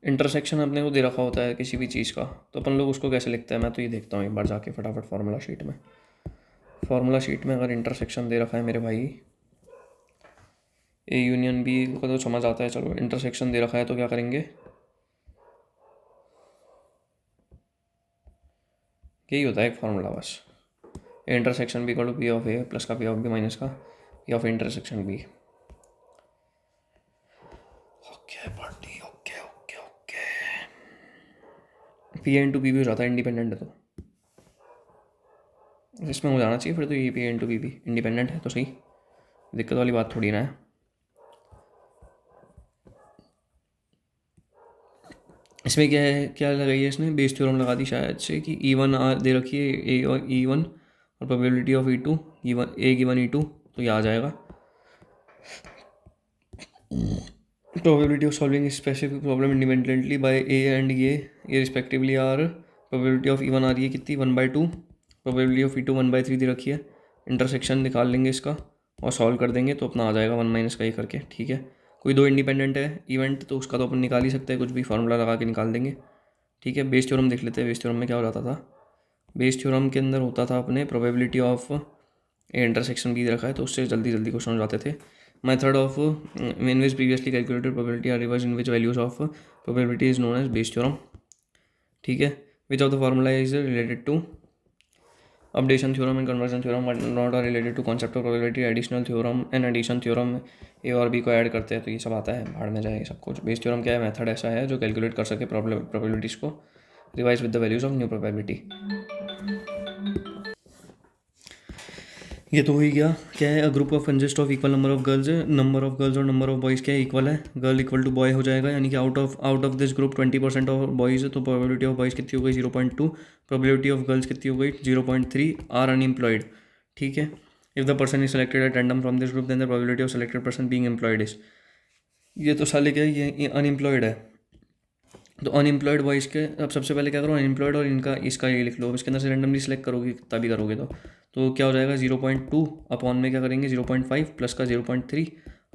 इंटरसेक्शन अपने को दे रखा होता है किसी भी चीज़ का, तो अपन लोग उसको कैसे लिखते हैं, मैं तो ये देखता हूँ एक बार जाके फटाफट फार्मूला शीट में अगर इंटरसेक्शन दे रखा है मेरे भाई ए यूनियन बी का तो समझ आता है, चलो इंटरसेक्शन दे रखा है तो क्या करेंगे, यही होता है एक फार्मूला बस, A intersection B equal to P of A plus का पी ऑफ बी माइनस का P of intersection B. Okay party, okay okay okay, P into B भी हो जाता है इंडिपेंडेंट है, तो इसमें हो जाना चाहिए फिर, तो ये पी इंटू बी भी इंडिपेंडेंट है तो सही, दिक्कत वाली बात थोड़ी ना है। इसमें क्या है, क्या लगाई है इसने, बेस थ्योरम लगा दी शायद से कि E1 दे रखी है ए और E1 और probability of E2 A given E2, तो ये आ जाएगा probability of solving specific problem independently by A and ये respectively are, probability of E1 आ रही है कितनी 1/2, प्रोबेबिलिटी ऑफ E2 1/3 दे रखी है, इंटरसेक्शन निकाल लेंगे इसका और सॉल्व कर देंगे तो अपना आ जाएगा 1 माइनस का ये करके। ठीक है, कोई दो इंडिपेंडेंट है इवेंट तो उसका तो अपन निकाल ही सकते हैं, कुछ भी फार्मूला लगा के निकाल देंगे। ठीक है, बेस थ्योरम देख लेते हैं, बेस थ्योरम में क्या हो जाता था, बेस थ्योरम के अंदर होता था अपने प्रोबेबिलिटी ऑफ ए इंटरसेक्शन भी रखा है तो उससे जल्दी जल्दी क्वेश्चन हो जाते थे। Method of in which previously calculated probability are reverse in which values of probability is known as Bayes theorem. ठीक है, which of the formula is related to updation theorem and conversion theorem not are related to concept of probability, additional theorem and addition theorem A और B को add करते हैं तो ये सब आता है, भाड़ में जाए सब कुछ। बेस थ्योरम क्या है, मेथड ऐसा है जो कैलकुलेट कर सके प्रोबेबिलिटीज़ को revise with the values of new probability. ये तो हो ही गया। क्या है, a group of consist of equal number of girls और नंबर ऑफ बॉयज़ क्या है इक्वल है, गर्ल इक्वल टू बॉय हो जाएगा, यानी कि out of this group 20% of boys है तो प्रोबेबिलिटी ऑफ बॉयज़ कितनी हो गई 0.2, प्रोबेबिलिटी ऑफ गर्ल्स कितनी हो गई 0.3, आर अनएम्प्लॉयड। ठीक है, if the person is selected at random from this group then the probability of selected person being employed is, ये तो साले क्या है ये अनएम्प्लॉयड है, तो अनएम्प्लॉयड बॉयज़ के अब सबसे पहले क्या करो अनएम्प्लॉयड और इनका इसका ये लिख लो, इसके अंदर से रैंडमली सिलेक्ट करोगे तभी करोगे तो क्या हो जाएगा 0.2 अपॉन में क्या करेंगे 0.5 प्लस का 0.3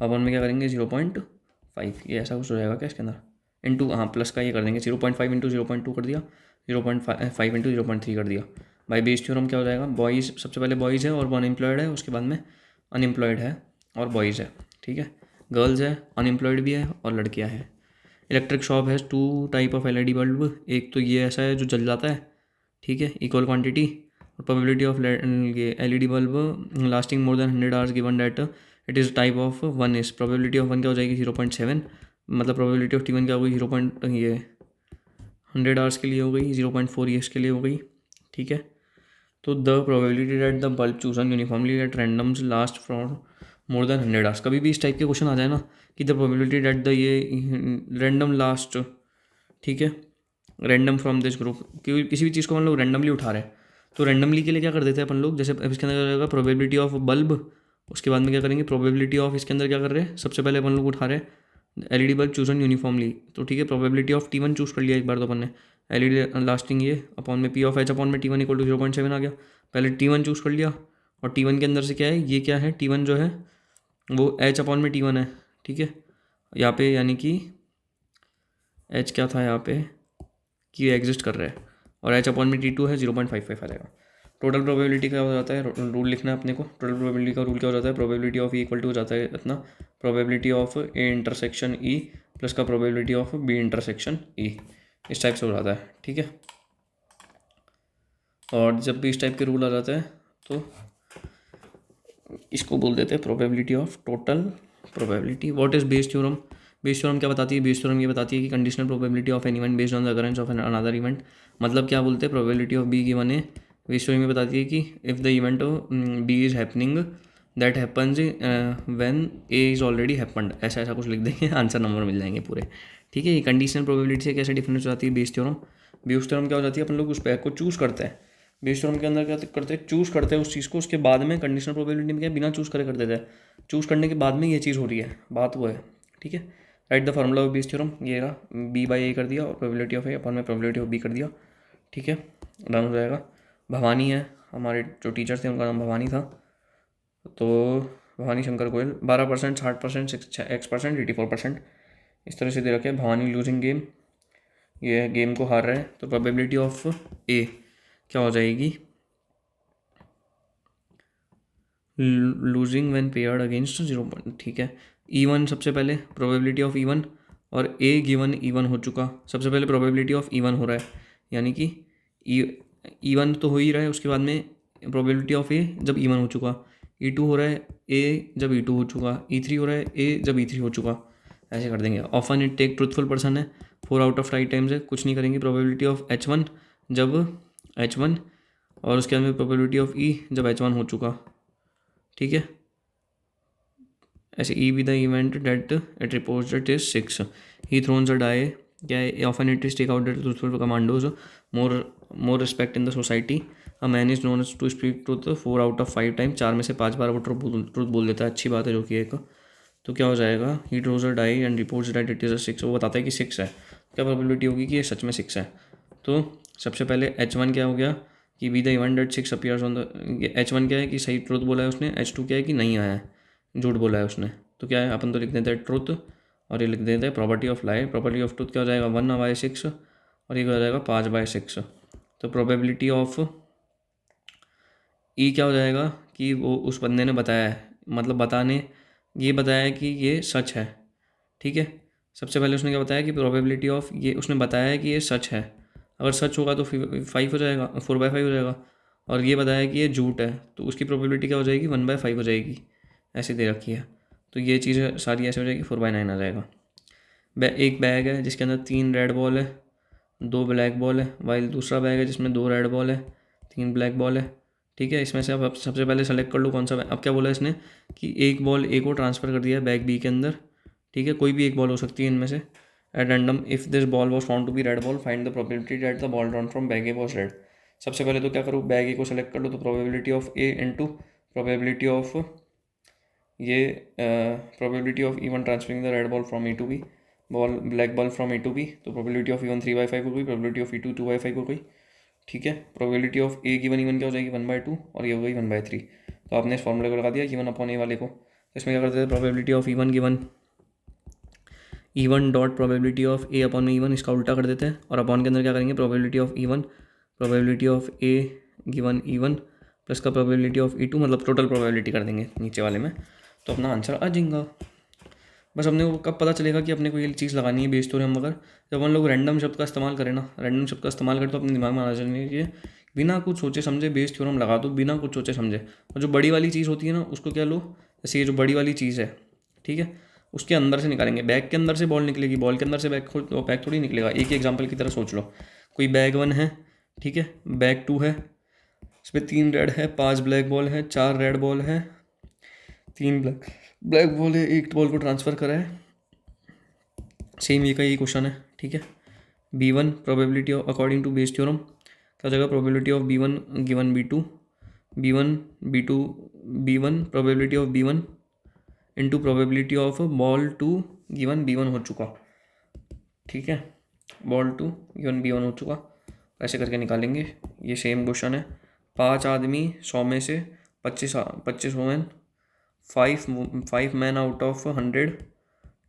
अपॉन में क्या करेंगे 0.5, ये ऐसा कुछ हो जाएगा क्या इसके अंदर इंटू, हाँ प्लस का ये कर देंगे 0.5 इंटू 0.2 कर दिया, 0.5 इंटू 0.3 कर दिया। बाई बेस थ्योरम क्या हो जाएगा, बॉयज़ सबसे पहले बॉयज़ है और वो अनएम्प्लॉयड है, उसके बाद में अनएम्प्लॉयड है और बॉयज़ है। ठीक है, गर्ल्स है अनएम्प्लॉयड भी है और लड़कियाँ हैं। Electric shop has 2 type of LED bulb, एक तो ये ऐसा है जो जल जाता है, ठीक है इक्वल क्वांटिटी, और प्रोबेबिलिटी ऑफ ये LED bulb lasting more than 100 hours given that it is type of 1 is, probability of 1 क्या हो जाएगी 0.7, मतलब प्रोबेबिलिटी ऑफ T1 क्या हो गई 100 आवर्स के लिए हो गई, 0.4 ईयर्स के लिए हो गई, ठीक है। तो the probability that the bulb chosen uniformly eight randoms last for more than 100 hours, कभी भी इस टाइप के क्वेश्चन आ जाए ना कि द प्रोबेबिलिटी दैट द ये रैंडम लास्ट, ठीक है, रैंडम फ्रॉम दिस ग्रुप, क्योंकि किसी भी चीज़ को हम लोग रैंडमली उठा रहे हैं, तो रैंडमली के लिए क्या कर देते हैं अपन लोग, जैसे अब इसके अंदर क्या रहेगा प्रोबेबिलिटी ऑफ बल्ब, उसके बाद में क्या करेंगे प्रोबेबिलिटी ऑफ, इसके अंदर क्या कर रहे हैं सबसे पहले अपन लोग उठा रहे हैं LED बल्ब चूजन यूनिफॉर्मली, तो ठीक है प्रोबेबिलिटी ऑफ T1 चूज़ कर लिया एक बार तो अपन ने, LED लास्टिंग ये अपॉन में P ऑफ H अपॉन में T1 इक्वल टू 0.7 आ गया, पहले T1 चूज़ कर लिया, और T1 के अंदर से क्या है, ये क्या है T1 जो है वो H अपॉन में T1 है, ठीक है, यहाँ पे यानी कि H क्या था यहाँ पे कि एग्जिस्ट कर रहा है, और H अपॉन में T2 है 0.55 आ जाएगा। टोटल प्रोबेबिलिटी क्या हो जाता है, रूल लिखना है अपने को, टोटल प्रोबेबिलिटी का रूल क्या हो जाता है, probability of E equal to हो जाता है इतना, probability of A intersection E plus का probability of B intersection E, इस टाइप से हो जाता है, ठीक है। और जब भी इस टाइप के रूल आ जाता है तो इसको बोल देते हैं probability of total probability. What is Bayes theorem, Bayes theorem क्या बताती है, बेस थ्योरम ये बताती है कि conditional probability of an event based on the occurrence of another event, मतलब क्या बोलते हैं प्रोबेबिलिटी ऑफ बी गिवन है, बेस थ्योरम ये बताती है कि if the event B is happening that happens when A is already happened, ऐसा ऐसा कुछ लिख देंगे, आंसर नंबर मिल जाएंगे पूरे, ठीक है। ये कंडीशनल प्रोबेबिलिटी से कैसे डिफरेंस हो जाती है बेस थ्योरम, बेस थ्योरम क्या हो जाती है, अपन लोग उस पैक को चूज़ करते हैं, बेस थ्योरम के अंदर क्या करते हैं, चूज़ करते हैं उस चीज़ को, उसके बाद में कंडीशनल प्रोबेबिलिटी में क्या बिना चूज़ करे कर देते हैं, चूज़ करने के बाद में ये चीज़ हो रही है, बात वो है, ठीक है। Right the formula of base theorem, ये रहा B/A कर दिया और प्रोबेबिलिटी ऑफ A अपॉन में प्रोबेबिलिटी ऑफ B कर दिया, ठीक है, डन हो जाएगा। भवानी है हमारे जो टीचर थे उनका नाम भवानी था, तो भवानी शंकर गोयल 12%, 60%, X%, 84%, इस तरह से दे रखे हैं। भवानी लूजिंग गेम, ये गेम को हार रहे हैं, तो प्रोबेबिलिटी ऑफ A क्या हो जाएगी, लूजिंग व्हेन पेयर्ड अगेंस्ट 0, ठीक है। E1 सबसे पहले प्रोबेबिलिटी ऑफ E1 और A गिवन E1 हो चुका, सबसे पहले प्रोबेबिलिटी ऑफ E1 हो रहा है, यानी कि E1 तो हो ही रहा है, उसके बाद में प्रोबेबिलिटी ऑफ A जब E1 हो चुका, E2 हो रहा है A जब E2 हो चुका, E3 हो रहा है A जब E3 हो चुका, ऐसे कर देंगे। Often it take truthful person है, 4 आउट ऑफ 5 टाइम्स है, कुछ नहीं करेंगे। प्रोबेबिलिटी ऑफ H1 जब H1, और उसके बाद में प्रोबेबिलिटी ऑफ E जब H1 हो चुका, ठीक है। ऐसे E B the event that it reports that is 6, he throws a die, क्या है often it is take out that truthful commandos, more respect in the society, a man is known to speak truth 4 out of 5 time, 4 में से 5 बार वो truth बोल देता है, अच्छी बात है जो कि एक, तो क्या हो जाएगा, he draws a die and reports that it is a 6, वो बताता है कि 6 है, क्या प्रोबेबिलिटी होगी कि ये सच में 6 है। तो सबसे पहले H1 क्या हो गया कि B the event that 6 appears on the, H1 क्या है कि सही ट्रूथ बोला है उसने, H2 क्या है कि नहीं आया है, झूठ बोला है उसने, तो क्या है अपन तो लिख देते हैं ट्रूथ, और ये लिख देते हैं property of lie, property of truth क्या हो जाएगा 1/6, और ये क्या हो जाएगा 5/6, तो प्रोबेबिलिटी ऑफ E क्या हो जाएगा कि वो उस बंदे ने बताया है, मतलब बताने ये बताया है कि ये सच है, ठीक है। सबसे पहले उसने क्या बताया कि प्रोबेबिलिटी ऑफ, ये उसने बताया है कि ये सच है, अगर सच होगा तो 5 हो जाएगा, 4/5 हो जाएगा, और ये बताया कि ये झूठ है तो उसकी प्रोबेबिलिटी क्या हो जाएगी 1/5 हो जाएगी, ऐसे दे रखी है, तो ये चीज़ें सारी ऐसे हो जाएगी, 4/9 आ जाएगा। एक बैग है जिसके अंदर 3 रेड बॉल है, 2 ब्लैक बॉल है, वाइल दूसरा बैग है जिसमें 2 रेड बॉल है, 3 ब्लैक बॉल है, ठीक है। इसमें से अब सबसे पहले सेलेक्ट कर लो कौन सा, अब क्या बोला इसने कि एक बॉल ए को ट्रांसफ़र कर दिया है बैग बी के अंदर, ठीक है, कोई भी एक बॉल हो सकती है इनमें से, at random if this ball was found to be red ball find the probability that the ball drawn from bag A was red. सबसे पहले तो क्या करूँ, बैग ए को सेलेक्ट कर लो, तो probability of A into probability of ये probability of E1 transferring the red ball from E to B, ball black ball from E to B, तो प्रोबेबिलिटी ऑफ E1 3/5 हो गई, प्रोबेबिलिटी ऑफ E2 2/5 हो गई, ठीक है। Probability of A given E1 क्या हो जाएगी 1/2, और ये हो गई 1/3, तो आपने इस फॉर्मूले को लगा दिया E1 अपॉन ए वाले को, तो इसमें क्या करते थे probability of E1 given E1 dot probability of A upon E1, इसका उल्टा कर देते हैं, और अपॉन के अंदर क्या करेंगे probability of E1 probability of A given E1 plus का प्रोबेबिलिटी ऑफ E2, मतलब टोटल प्रोबेबिलिटी कर देंगे नीचे वाले में, तो अपना आंसर आ जाएगा। बस अपने को कब पता चलेगा कि अपने को ये चीज़ लगानी है बेस थ्योरम वगैरह, जब हम लोग रैंडम शब्द का इस्तेमाल करें ना। रैंडम शब्द का इस्तेमाल करें तो अपने दिमाग में आना चाहिए, बिना कुछ सोचे समझे बेस थ्योरम लगा दो, बिना कुछ सोचे समझे। और जो बड़ी वाली चीज़ होती है ना, उसको क्या लो, जैसे ये जो बड़ी वाली चीज़ है, ठीक है, उसके अंदर से निकालेंगे। बैग के अंदर से बॉल निकलेगी, बॉल के अंदर से बैग थोड़ी निकलेगा। एक ही एग्जाम्पल की तरह सोच लो, कोई बैग 1 है, ठीक है, बैग 2 है, इसमें 3 रेड है, 5 ब्लैक बॉल है, 4 रेड बॉल है, 3 ब्लैक बॉल है, एक बॉल को ट्रांसफ़र करा है। सेम ये का यही क्वेश्चन है, ठीक है। B1 probability of according to Bayes theorem क्या हो जाएगा, probability of B1 given B2, B1 B2 B1 probability of B1 into probability of ball 2 given B1 हो चुका, ठीक है, बॉल 2 गिवन B1 हो चुका। ऐसे करके निकालेंगे। ये सेम क्वेश्चन है। 5 आदमी 100 में से 25 women, 5 man out of 100,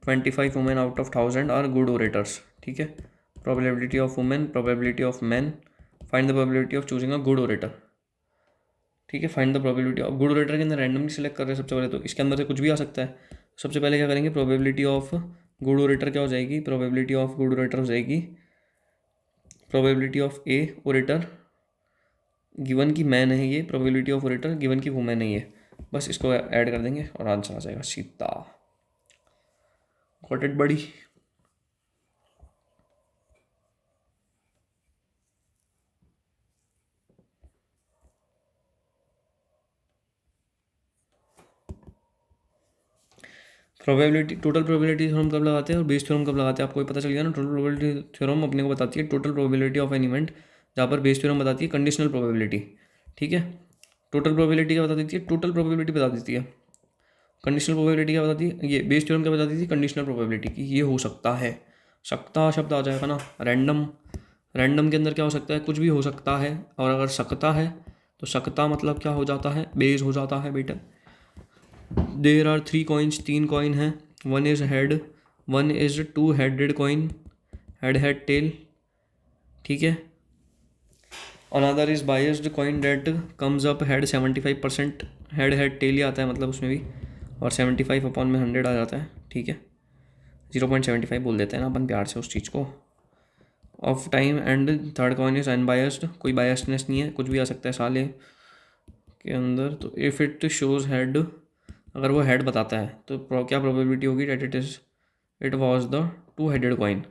25 women out of 1000 are good orators, ठीक है। Probability of women, probability of man, find the probability of choosing a good orator, ठीक है। Find the probability of good orator के अंदर रैंडमली सेलेक्ट कर रहे हैं सबसे पहले, तो इसके अंदर से कुछ भी आ सकता है। सबसे पहले क्या करेंगे, प्रोबेबिलिटी ऑफ गुड ओरेटर क्या हो जाएगी, प्रोबेबिलिटी ऑफ गुड ओरेटर हो जाएगी probability of A orator given की मैन है ये, प्रोबेबिलिटी ऑफ ओरेटर गिवन की वुमेन है ये। बस इसको ऐड कर देंगे और आंसर आ जाएगा सीधा। गॉट इट बड़ी। प्रोबेबिलिटी, टोटल प्रोबेबिलिटी थ्योरम कब लगाते हैं और बेस थ्योरम कब लगाते हैं, आपको पता चल गया ना। टोटल प्रोबेबिलिटी थ्योरम अपने को बताती है total probability of an event, जहाँ पर बेस थ्योरम बताती है कंडीशनल प्रोबेबिलिटी, ठीक है। टोटल प्रोबेबिलिटी क्या बता देती है, टोटल प्रोबेबिलिटी बता देती है। कंडीशनल प्रोबेबिलिटी क्या बताती है, ये बेस थ्योरम क्या बता देती है, कंडीशनल प्रोबेबिलिटी की ये हो सकता है। सकता शब्द आ जाएगा ना, रैंडम, रैंडम के अंदर क्या हो सकता है, कुछ भी हो सकता है। और अगर सकता है तो सकता मतलब क्या हो जाता है, बेस हो जाता है बेटा। देर आर 3 कॉइन्स, 3 कॉइन है, 1 is head, 1 is 2 headed coin, head tail, ठीक है। Another is biased coin that comes up head 75%, head tail ही आता है मतलब उसमें भी, और 75 अपॉन में 100 आ जाता है, ठीक है। 0.75 बोल देते हैं ना अपन प्यार से उस चीज़ को। Of time and third coin is unbiased, कोई बायस्डनेस नहीं है, कुछ भी आ सकता है साले के अंदर। तो इफ़ इट शोज हेड, अगर वो हेड बताता है तो क्या प्रोबेबिलिटी होगी, that it was the 2 headed coin.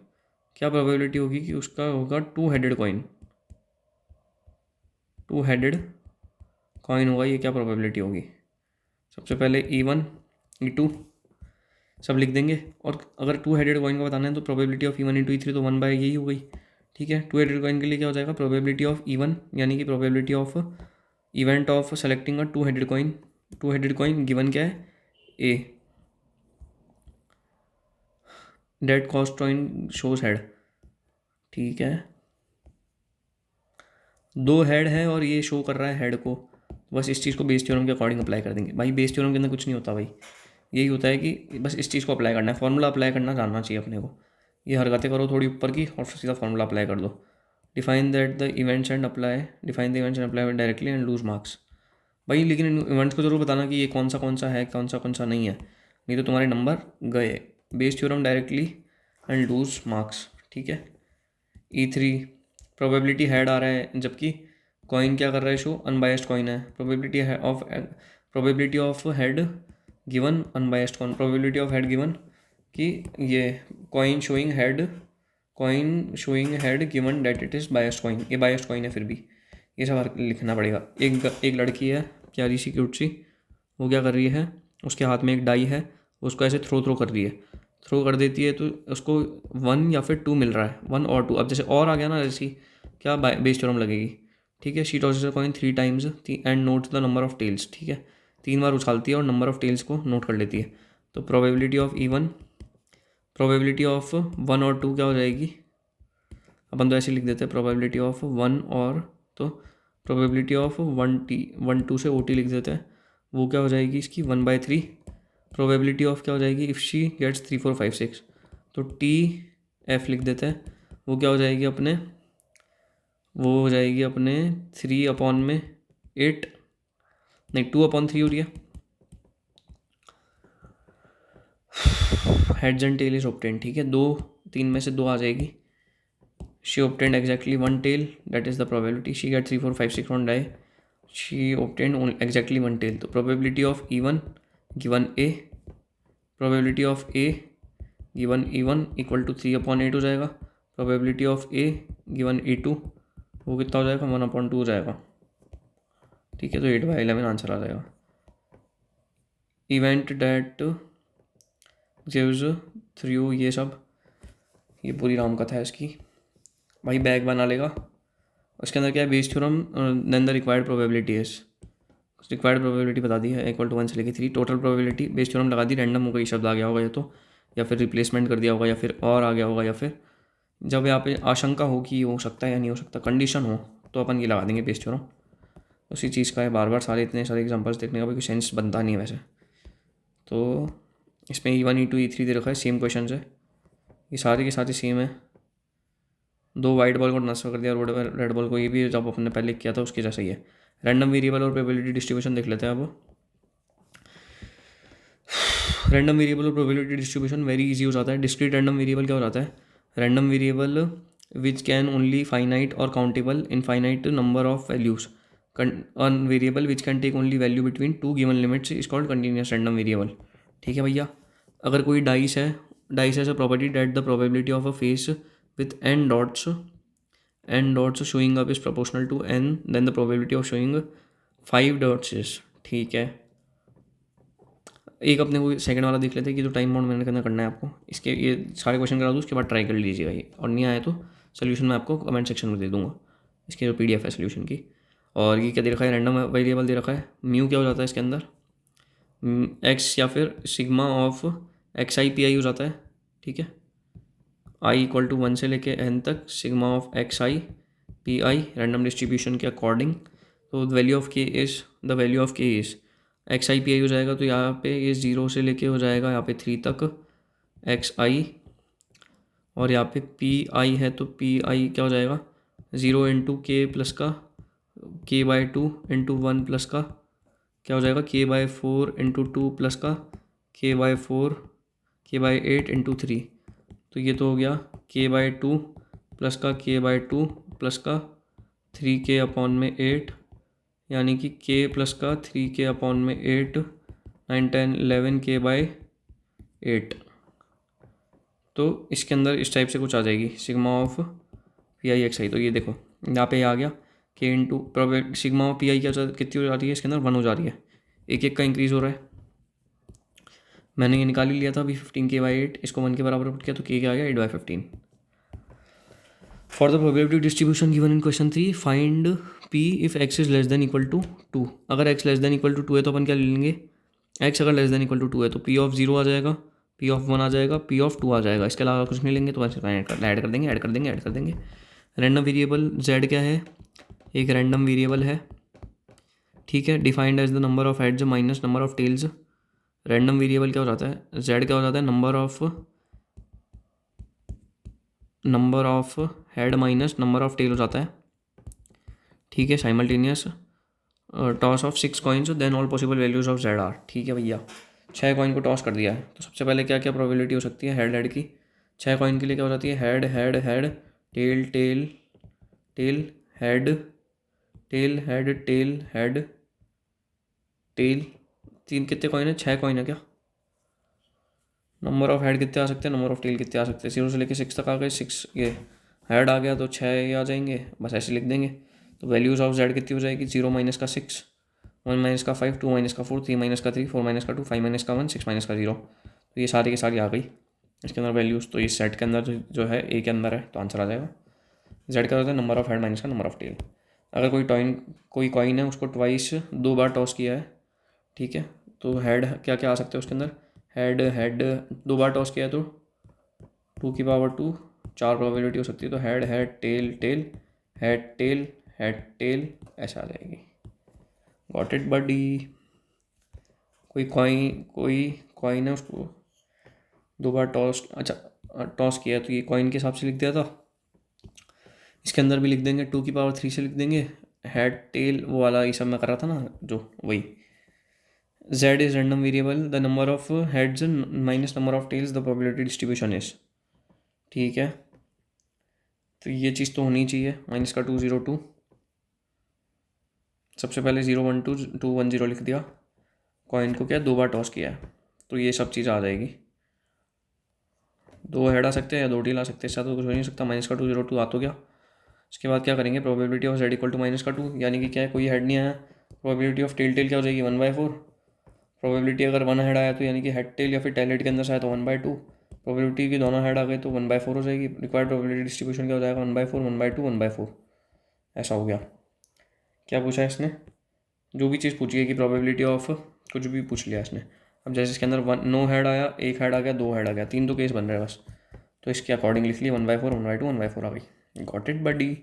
क्या प्रोबेबिलिटी होगी कि उसका होगा 2 हेडेड कॉइन, 2 हेडेड कॉइन होगा, ये क्या प्रोबेबिलिटी होगी। सबसे पहले E1 E2 सब लिख देंगे। और अगर 2 हेडेड कॉइन का बताना है तो probability of E1 into E3 तो 1 बाय यही हो गई, ठीक है। 2 हेडेड कॉइन के लिए क्या हो जाएगा, प्रोबेबिलिटी ऑफ E1 यानी कि probability of event of selecting a 2 headed coin, 2 headed coin given क्या है, A, that tossed coin shows head, ठीक है। 2 हेड है और ये शो कर रहा है हेड को, बस इस चीज़ को बेस थ्योरम के अकॉर्डिंग अप्लाई कर देंगे। भाई बेस थ्योरम के अंदर कुछ नहीं होता भाई, यही होता है कि बस इस चीज़ को अप्लाई करना है, फॉर्मूला अप्लाई करना जानना चाहिए अपने को। ये हरकतें करो थोड़ी ऊपर की और फिर सीधा फॉर्मूला अप्लाई कर दो। Define that the events and apply, define the events and apply directly and lose marks. भाई लेकिन इन इवेंट्स को जरूर बताना कि ये कौन सा है, कौन सा नहीं है, नहीं तो तुम्हारे नंबर गए। Bayes theorem directly and lose marks, ठीक है। E3 प्रोबेबिलिटी हेड आ रहा है, जबकि कॉइन क्या कर रहा है, शो अनबायस्ड कॉइन है। Probability of head given unbiased coin, probability of head given कि ये coin showing head given that it is biased coin, ये बायस्ड कॉइन है फिर भी, ये सब लिखना पड़ेगा। एक लड़की है प्यारी सी क्यूट सी, वो क्या कर रही है, उसके हाथ में एक डाई है, उसको ऐसे थ्रो कर रही है, थ्रो कर देती है तो उसको 1 या फिर 2 मिल रहा है, 1 और 2। अब जैसे और आ गया ना, जैसी क्या बेस थ्योरम लगेगी, ठीक है। She tosses a coin 3 times and notes the number of tails, ठीक है। 3 बार उछालती है और नंबर ऑफ टेल्स को नोट कर लेती है। तो probability of E1, probability of 1 और 2 क्या हो जाएगी, अपन तो ऐसे लिख देते हैं प्रोबेबिलिटी ऑफ 1 और, तो प्रोबेबिलिटी ऑफ 1 2 से OT लिख देते हैं, वो क्या हो जाएगी इसकी 1/3। प्रोबेबिलिटी ऑफ क्या हो जाएगी, इफ़ शी गेट्स 3 4 5 6, तो TF लिख देते हैं, वो क्या हो जाएगी अपने, वो हो जाएगी अपने 3 अपॉन में 8, नहीं 2/3 हो रही है। Heads and tail is obtain, ठीक है, 2 3 में से 2 आ जाएगी। She obtain exactly 1 tail, that is the probability. She get 3 4 5 6 on die, she obtain exactly 1 tail. तो probability of E1 given A, probability of A given E1 equal to 3/8 हो जाएगा। Probability of A given E2 वो कितना हो जाएगा, 1/2 हो जाएगा, ठीक है। तो 8/11 आंसर आ जाएगा। इवेंट डैट गिव्स थ्रू, ये सब, ये पूरी राम कथा है इसकी। भाई बैग बना लेगा, उसके अंदर क्या है, Bayes theorem then the required probability is, required probability बता दी है इक्वल टू 1 से लेके 3, टोटल प्रोबेबिलिटी बेस थ्योरम लगा दी, रैंडम हो गई शब्द आ गया होगा या तो, या फिर रिप्लेसमेंट कर दिया होगा, या फिर और आ गया होगा, या फिर जब यहाँ पे आशंका हो कि हो सकता है या नहीं हो सकता, कंडीशन हो, तो अपन ये लगा देंगे बेस थ्योरम। उसी चीज़ का है, बार बार सारे इतने सारे एग्जांपल्स देखने का भी कोई सेंस बनता नहीं है वैसे। तो इसमें E1 E2 E3 दे रखा है, सेम क्वेश्चन है, ये सारे के सारे सेम है। 2 वाइट बॉल को ट्रांसफर कर दिया रेड बॉल को, ये भी जब अपने पहले किया था उसके जैसा ही है। रैंडम वेरिएबल और प्रोबेबिलिटी डिस्ट्रीब्यूशन देख लेते हैं अब। रैंडम वेरिएबल और प्रोबेबिलिटी डिस्ट्रीब्यूशन वेरी इजी हो जाता है। डिस्क्रीट रैंडम वेरिएबल क्या हो जाता है, random variable which can only finite और countable infinite number of values, on variable which can take only value between 2 given limits is called continuous random variable, ठीक है भैया। अगर कोई डाइस है, dice has a property that the probability of a face with n dots showing up is proportional to n, then the probability of showing 5 dots is, ठीक है। एक अपने को सेकंड वाला देख लेते हैं कि जो टाइम बाउंड मैंने करना है आपको, इसके ये सारे क्वेश्चन करा दूँ, उसके बाद ट्राई कर लीजिएगा ये, और नहीं आया तो सोल्यूशन मैं आपको कमेंट सेक्शन में दे दूँगा, इसकी जो PDF है सोल्यूशन की। और ये क्या दे रखा है, रैंडम वेरिएबल दे रखा है, म्यू क्या हो जाता है इसके अंदर, एक्स या फिर सिग्मा ऑफ XI/PI हो जाता है, ठीक है। I इक्वल टू 1 से लेके n तक sigma of XI/PI random distribution के अकॉर्डिंग। तो वैल्यू ऑफ के इज़, द वैल्यू ऑफ के इज़ XI/PI हो जाएगा, तो यहाँ पे ये 0 से लेके हो जाएगा यहाँ पे 3 तक XI, और यहाँ पे PI है तो PI क्या हो जाएगा, 0 इंटू के प्लस का K/2 इंटू 1 प्लस का क्या हो जाएगा, K/4 इंटू 2 प्लस का K/4 K/8 इंटू 3। तो ये तो हो गया K/2 प्लस का K/2 प्लस का 3K/8, यानी कि K प्लस का 3K/8 9 10 11 K/8। तो इसके अंदर इस टाइप से कुछ आ जाएगी सिग्मा ऑफ PI/XI। तो ये देखो यहाँ पे आ गया K into probability sigma of PI कितनी हो जा रही है, इसके अंदर 1 हो जा रही है, एक एक का इंक्रीज़ हो रहा है। मैंने ये निकाल ही लिया था अभी 15K/8, इसको 1 के बराबर पुट किया तो K क्या आ गया 8/15। For the probability distribution given in question 3 find P if x is less than equal to 2। अगर x less than equal to 2 है तो अपन क्या ले लेंगे, x अगर लेस देन इक्वल टू 2 है तो P ऑफ 0 आ जाएगा, P ऑफ 1 आ जाएगा, P ऑफ 2 आ जाएगा, इसके अलावा कुछ नहीं लेंगे। तो बस ऐड कर देंगे। रैंडम वेरिएबल z क्या है, एक रैंडम वेरिएबल है, ठीक है, defined as the number of heads minus number of tails. Random variable क्या हो जाता है, z क्या हो जाता है, number of head minus number of tail हो जाता है, ठीक है। Simultaneous toss of 6 coins then all possible values of Z are, ठीक है भैया। 6 कॉइन को टॉस कर दिया है, तो सबसे पहले क्या क्या प्रोबेबिलिटी हो सकती है हेड की। 6 कॉइन के लिए क्या हो जाती है, head head head tail tail tail head tail head tail head tail. तीन कितने कॉइन है, 6 कॉइन है क्या। नंबर ऑफ हेड कितने आ सकते हैं, नंबर ऑफ टेल कितने आ सकते हैं, 0 से लेके 6 तक आ गए, 6 ये हेड आ गया तो 6 ये आ जाएंगे, बस ऐसे लिख देंगे। तो वैल्यूज़ ऑफ जेड कितनी हो जाएगी, 0 माइनस का 6, 1 माइनस का 5, 2 माइनस का 4, 3 माइनस का 3, 4 माइनस का 2, 5 माइनस का 1, 6 माइनस का 0। तो ये सारी की सारी आ गई इसके अंदर वैल्यूज़। तो इस सेट के अंदर जो है ए के अंदर है, तो आंसर आ जाएगा। जेड का होता है नंबर ऑफ हेड माइनस का नंबर ऑफ टेल। अगर कोई कॉइन है उसको ट्वाइस 2 बार टॉस किया है, ठीक है, तो हेड क्या क्या आ सकते हैं उसके अंदर, हेड हेड 2 बार टॉस किया है तो 2 की पावर 2, 4 प्रोबेबिलिटी हो सकती है। तो head head tail tail head tell ऐसा आ जाएगी। गॉट इट बडी। कोई कॉइन है उसको 2 बार टॉस, अच्छा टॉस किया है तो ये कॉइन के हिसाब से लिख दिया था, इसके अंदर भी लिख देंगे 2 की पावर 3 से लिख देंगे। हेड टेल वो वाला ये सब मैं कर रहा था ना जो, वही Z is random variable, the number of heads minus number of tails, the probability distribution is। ठीक है, तो ये चीज़ तो होनी चाहिए। माइनस का 202, सबसे पहले 012 210 लिख दिया, कॉइन को क्या 2 बार टॉस किया है, तो ये सब चीज़ आ जाएगी। 2 हेड आ सकते हैं या 2 टेल आ सकते हैं, इससे तो कुछ हो नहीं सकता। माइनस का 202 आ तो गया। इसके बाद क्या करेंगे, probability of Z equal to minus का 2, यानी कि क्या है, कोई हेड नहीं आया, प्रोबेबिलिटी ऑफ टेल टेल क्या हो जाएगी 1/4। प्रोबेबिलिटी अगर 1 हेड आया तो यानी कि हेड टेल या फिर टेल हेड के अंदर से आया तो 1/2। प्रोबेबिलिटी की दोनों हेड आ गए तो 1/4 हो जाएगी। रिक्वायर्ड प्रोबेबिलिटी डिस्ट्रीब्यूशन क्या हो जाएगा 1/4 1/2 1/4। ऐसा हो गया। क्या पूछा है इसने, जो भी चीज़ पूछी है कि प्रोबेबिलिटी ऑफ कुछ भी पूछ लिया इसने। अब जैसे इसके अंदर 9 हेड आया, 1 हेड आ गया, 2 हेड आ गया, 3 तो केस बन रहे हैं बस, तो इसके अकॉर्डिंग लिख लिया 1/4 1/2 1/4 आ गई। Got it buddy.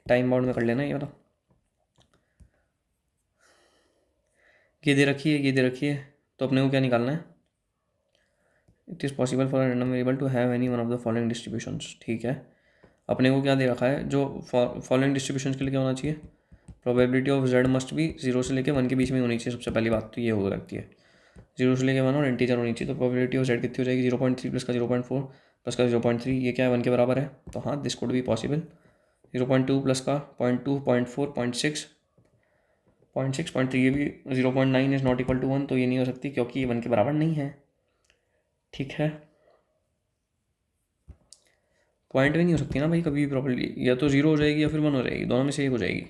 Time bound में कर लेना ये वाला। ये दे रखी है, ये दे रखी है, तो अपने को क्या निकालना है, it is possible for random variable to have any one of the following distributions. ठीक है, अपने को क्या दे रखा है, जो फॉलोइंग डिस्ट्रीब्यूशन के लिए क्या होना चाहिए, प्रोबेबिलिटी ऑफ Z मस्ट भी 0 से लेकर 1 के बीच में होनी चाहिए। सबसे पहली बात तो ये हो रखती है, 0 से लेकर 1 और इंटीजर होनी चाहिए। तो प्रोबेबिलिटी ऑफ Z कितनी हो जाएगी, 0.3 प्लस का 0.4 प्लस का 0.3, ये क्या है 1 के बराबर है, तो हाँ this could be possible. 0.2 plus का 0.2 0.4 0.6 0.6 0.3, ये भी 0.9 इज नॉट इक्वल टू 1, तो ये नहीं हो सकती क्योंकि ये 1 के बराबर नहीं है। ठीक है, पॉइंट भी नहीं हो सकती ना भाई कभी भी प्रॉपर्ली, या तो 0 हो जाएगी या फिर 1 हो जाएगी, दोनों में से एक हो जाएगी।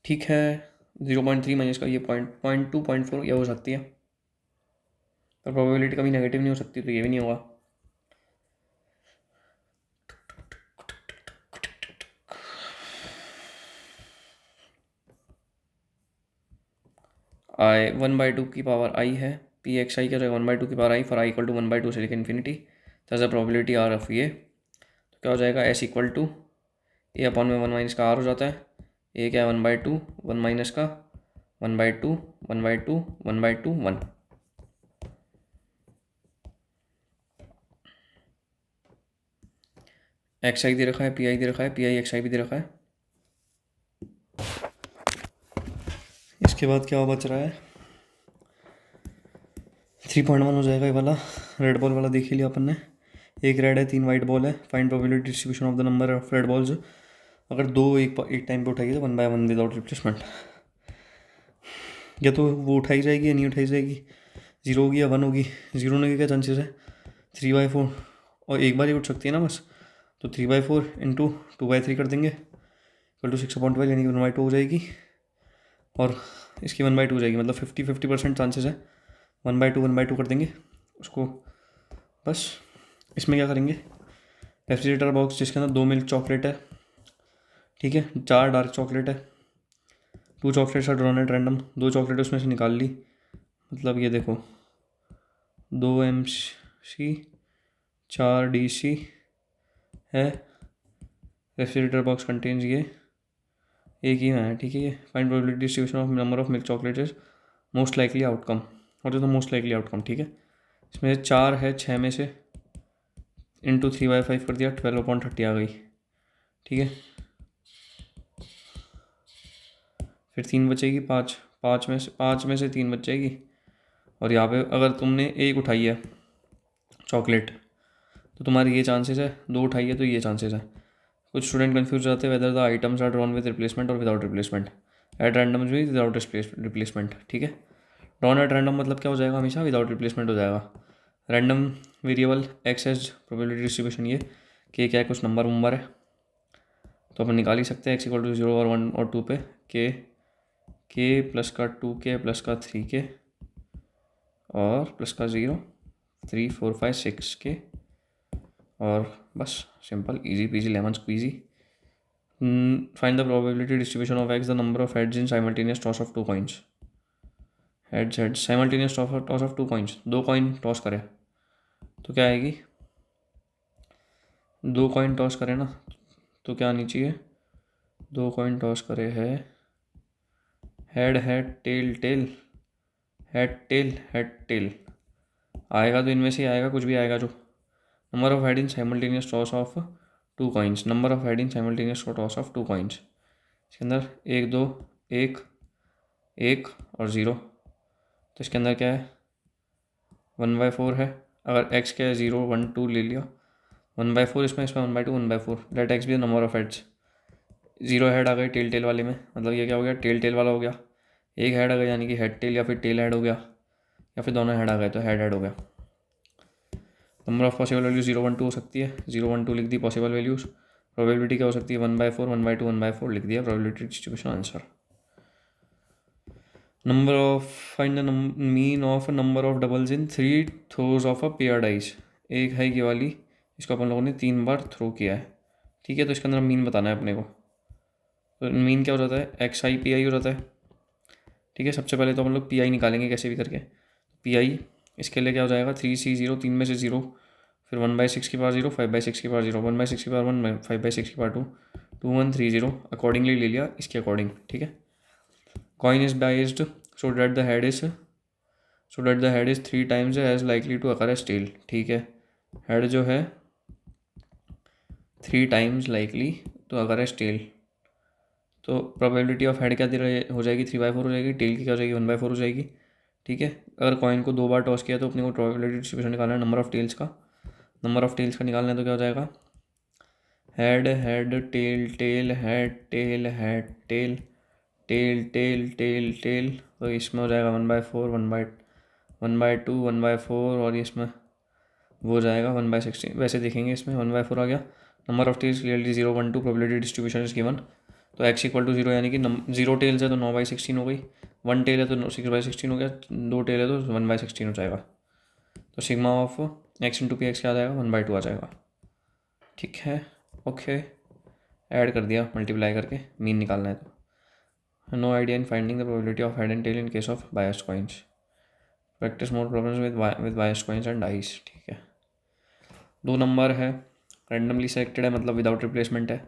ठीक है, 0.3 माइनस का ये 0.2 0.4 यह हो सकती है, पर प्रोबेबिलिटी कभी नेगेटिव नहीं हो सकती, तो ये भी नहीं होगा। आई 1/2 की पावर आई है, पी एक्स आई क्या हो जाएगा 1/2 की power I, for I equal to 1/2 से लेकर इन्फिनिटी, दस द प्रोबेबिलिटी आर ऑफ ये, तो क्या हो जाएगा S equal to A upon में 1 माइनस का आर हो जाता है। ए क्या है 1/2 1 माइनस का 1/2 1/2 1/2 1। एक्स आई दे रखा है, पी आई दे रखा है, पी आई एक्स आई भी दे रखा है। इसके बाद क्या बच रहा है, 3.1 हो जाएगा ये वाला। रेड बॉल वाला देख ही लिया अपन ने, एक रेड है 3 वाइट बॉल है। Find probability distribution of the number of red balls, अगर 2 एक टाइम पे उठाइए तो 1/1 विदाउट रिप्लेसमेंट, या तो वो उठाई जाएगी या नहीं उठाई जाएगी, 0 होगी या 1 होगी। 0 होने के क्या चांसेस है, 3/4, और एक बार ही उठ सकती है ना बस, तो 3/4 इंटू 2/3 कर देंगे इक्वल टू 6/12, यानी कि 1/2 हो जाएगी, और इसकी 1/2 हो जाएगी, मतलब 50% चांसेस है। 1/2 कर देंगे उसको। बस इसमें क्या करेंगे, रेफ्रिजरेटर बॉक्स जिसके अंदर 2 मिल्क चॉकलेट है, ठीक है, 4 डार्क चॉकलेट है, 2 chocolates are drawn at random, 2 chocolate उसमें से निकाल ली, मतलब ये देखो 2 MC 4 DC है। रेफ्रिजरेटर बॉक्स कंटेन्स ये एक ही है, ठीक है। ये find probability distribution of number of milk chocolate is most likely outcome, और जो मोस्ट लाइकली आउटकम, ठीक है। इसमें से 4 है 6 में से, इंटू 3/5 कर दिया, 12/30 आ गई, ठीक है। फिर 3 बचेगी, 5 में से 3 बच जाएगी, और यहाँ पे अगर तुमने एक उठाई है चॉकलेट तो तुम्हारी ये चांसेस है, 2 उठाई है तो ये चांसेस है। कुछ स्टूडेंट कंफ्यूज हो जाते हैं whether the items are drawn with replacement और विदाउट रिप्लेसमेंट, एट रैंडम भी विदाउट रिप्लेसमेंट, ठीक है। ड्रॉन एट रैंडम मतलब क्या हो जाएगा, हमेशा विदाउट रिप्लेसमेंट हो जाएगा। Random variable X as probability distribution, ये के क्या है, कुछ नंबर है तो अपन निकाल ही सकते हैं, एक्स इक्वल टू 0 और 1 और 2 पे के प्लस का 2K प्लस का 3K और प्लस का 0 3 4 5 6K, और बस simple easy peasy lemon squeezy. Find the probability distribution of x the number of heads in simultaneous toss of 2 coins. Heads simultaneous toss of 2 coins, 2 coin toss करें तो क्या आएगी, 2 coin toss करें ना तो क्या आनी चाहिए, 2 कॉइन टॉस करे है head head tail tail, head tail आएगा, तो इनमें से आएगा, कुछ भी आएगा जो। Number of head in simultaneous toss of 2 coins, number of head in simultaneous toss of 2 coins, इसके अंदर 1 2 1 1 और 0, तो इसके अंदर क्या है 1/4 है। अगर x क्या है 0 1 2 ले लिया, 1/4 इसमें 1/2 1/4। Let x be the number of heads. 0 head आ गए टेल टेल वाले में, मतलब ये क्या हो गया टेल टेल वाला हो गया। एक हेड आ गया यानी कि हेड टेल, या फिर टेल हेड हो गया, या फिर दोनों हेड आ गए तो हेड हेड हो गया। नंबर ऑफ पॉसिबल वैल्यूज 0 1 2 हो सकती है, 0 1 2 लिख दी पॉसिबल वैल्यूज। प्रोबेबिलिटी क्या हो सकती है 1/4 1/2 1/4 लिख दिया probability distribution answer. Number of find the mean of number of doubles in 3 throws of a pair dice. एक है ये वाली, इसको अपन लोगों ने 3 बार थ्रो किया है, ठीक है। तो इसके अंदर मीन बताना है अपने को। तो मीन क्या हो जाता है XI/PI हो जाता है, ठीक है। सबसे पहले तो हम लोग PI निकालेंगे कैसे भी करके। PI इसके लिए क्या हो जाएगा 3C0, 3 में से 0, फिर 1/6 की पावर 0, 5/6 की पावर 0, 1/6 की पावर 1, 5/6 की पावर 2, 2 1 3 0 अकॉर्डिंगली ले लिया इसके अकॉर्डिंग, ठीक है। Coin is biased so that the head is 3 times as likely to occur as tail, ठीक है। हेड जो है 3 times likely to occur as tail, तो प्रोबेबिलिटी ऑफ हेड क्या हो जाएगी 3/4 हो जाएगी, टेल की क्या हो जाएगी 1/4 हो जाएगी, ठीक है। अगर कॉइन को 2 बार टॉस किया तो अपने को प्रोबेबिलिटी डिस्ट्रीब्यूशन निकालना है नंबर ऑफ टेल्स का। नंबर ऑफ टेल्स का निकालना है तो क्या हो जाएगा head head tail tail head tail head tail tail tail tail tail, तो इसमें हो जाएगा 1/4 1/2 1/4, और इसमें वो हो जाएगा 1/16। वैसे देखेंगे इसमें 1/4 आ गया। Number of tails clearly 0 1 2 probability distribution is given, तो x = 0 यानी कि 0 टेल्स है तो 9/16 हो गई, 1 टेल है तो 6/16 हो गया, 2 टेल है तो 1/16 हो जाएगा। तो सिग्मा ऑफ x × px क्या आ जाएगा 1/2 आ जाएगा, ठीक है। ओके, ऐड कर दिया मल्टीप्लाई करके, मीन निकालना है तो। No idea in finding the probability of head and tail in case of biased coins. Practice more problems with biased coins and dice, ठीक है। 2 नंबर है रैंडमली सेलेक्टेड है, मतलब विदाउट रिप्लेसमेंट है।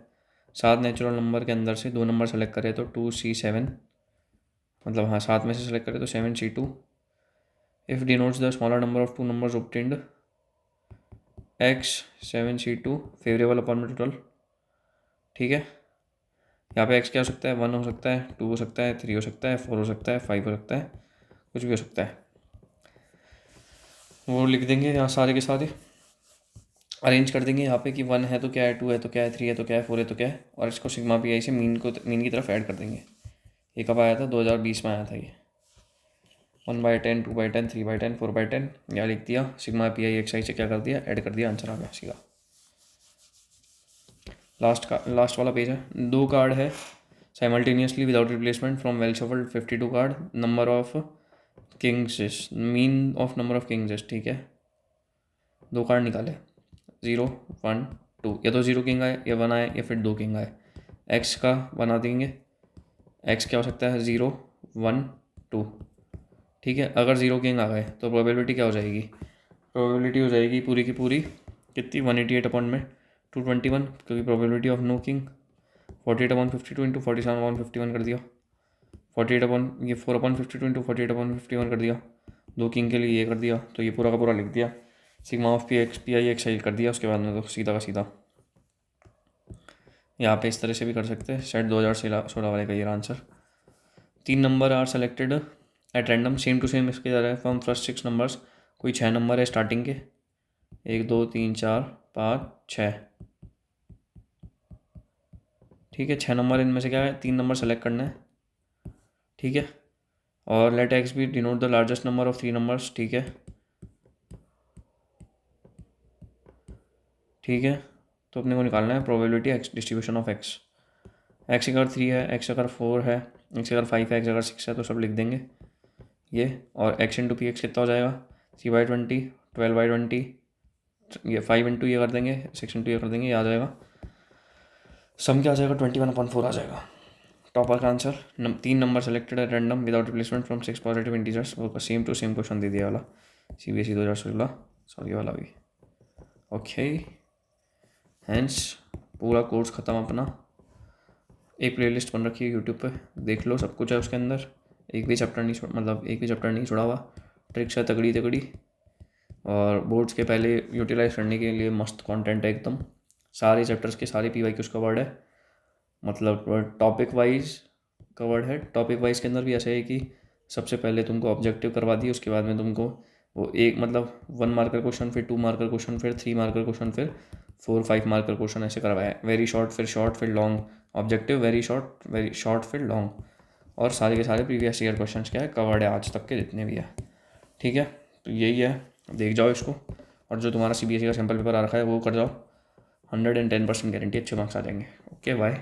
7 नेचुरल नंबर के अंदर से 2 नंबर सेलेक्ट करें तो 2C7, मतलब हाँ 7 में से सेलेक्ट करें तो 7C2। If denotes the smaller number of 2 numbers obtained x7C2 favourable upon total, ठीक है। यहाँ पे x क्या हो सकता है 1 हो सकता है, 2 हो सकता है, 3 हो सकता है, 4 हो सकता है, 5 हो सकता है, कुछ भी हो सकता है। वो लिख देंगे यहाँ सारे के सारे, अरेंज कर देंगे यहाँ पे कि 1 है तो क्या है, 2 है तो क्या है, 3 है तो क्या है, 4 है तो क्या है, और इसको सिग्मा PI से मीन की तरफ ऐड कर देंगे। ये कब आया था 2020 में आया था ये। 1/10 2/10 3/10 4/10 यहाँ लिख दिया, सिग्मा PI XI से क्या कर दिया ऐड कर दिया, आंसर आ गया सीधा। लास्ट वाला पेज है। 2 कार्ड है simultaneously without replacement from well shuffled 52 card. Number of Kings mean of number of Kings, ठीक है। 2 कार्ड निकाले 0 1 2, या तो 0 किंग आए या 1 आए या फिर 2 किंग आए। एक्स का बना देंगे, एक्स क्या हो सकता है 0 1 2, ठीक है। अगर 0 किंग आ गए तो प्रोबेबिलिटी क्या हो जाएगी, प्रोबेबिलिटी हो जाएगी पूरी की पूरी कितनी 188 अपॉन में 221, क्योंकि probability of no king 48/52 into 47/51 कर दिया, 48 अपॉन ये 4/52 इंटू 48/51 कर दिया। 2 किंग के लिए ये कर दिया, तो ये पूरा का पूरा लिख दिया। सिग्मा ऑफ PI XI कर दिया, उसके बाद में तो सीधा का सीधा यहाँ पे इस तरह से भी कर सकते हैं। सेट 2016 वाले का ये answer. 3 number are selected at random same to same इसके जा रहा है फ्रॉम फर्स्ट 6 नंबर्स। कोई 6 नंबर है स्टार्टिंग के, 1 2 3 4 5 6, ठीक है। 6 नंबर इनमें से क्या है 3 नंबर सेलेक्ट करना है, ठीक है। और let X be denote the largest number of 3 numbers, ठीक है, ठीक है। तो अपने को निकालना है probability X distribution of X. X अगर 3 है, एक्स अगर 4 है, एक्स अगर 5 है, एक्स अगर 6 है, तो सब लिख देंगे ये। और x × px कितना हो जाएगा 3/20 12/20, ये 5 इंटू ये कर देंगे, 6 इंटू ये कर देंगे, ये आ जाएगा। सम क्या आ जाएगा 21/4 आ जाएगा। टॉपर का आंसर 3 नंबर सेलेक्टेड है random without replacement from 6 positive integers. वो सेम टू सेम क्वेश्चन दे दिया वाला CBSE 2016, सॉरी वाला भी। ओके, हैंस पूरा कोर्स ख़त्म अपना। एक प्लेलिस्ट बन रखी है यूट्यूब पे, देख लो, सब कुछ है उसके अंदर। एक भी चैप्टर नहीं छोड़ा हुआ। ट्रिक्स है तगड़ी तगड़ी, और बोर्ड्स के पहले यूटिलाइज करने के लिए मस्त कंटेंट है एकदम। सारे चैप्टर्स के सारे PYQs कवर्ड है, मतलब टॉपिक वाइज कवर्ड है। टॉपिक वाइज के अंदर भी ऐसा है कि सबसे पहले तुमको ऑब्जेक्टिव करवा दिए, उसके बाद में तुमको वो एक मतलब 1 मार्कर क्वेश्चन, फिर 2 मार्कर क्वेश्चन, फिर 3 मार्कर क्वेश्चन, फिर 4-5 मार्कर क्वेश्चन ऐसे करवाया है। वेरी शॉर्ट फिर लॉन्ग ऑब्जेक्टिव, वेरी शॉर्ट फिर लॉन्ग, और सारे के सारे प्रीवियस ईयर क्वेश्चन क्या है कवर्ड है आज तक के जितने भी है। ठीक है, तो यही है, देख जाओ इसको। और जो तुम्हारा CBSE का सैम्पल पेपर आ रखा है वो कर जाओ, 110% गारंटी अच्छे मार्क्स आ जाएंगे। Okay bye.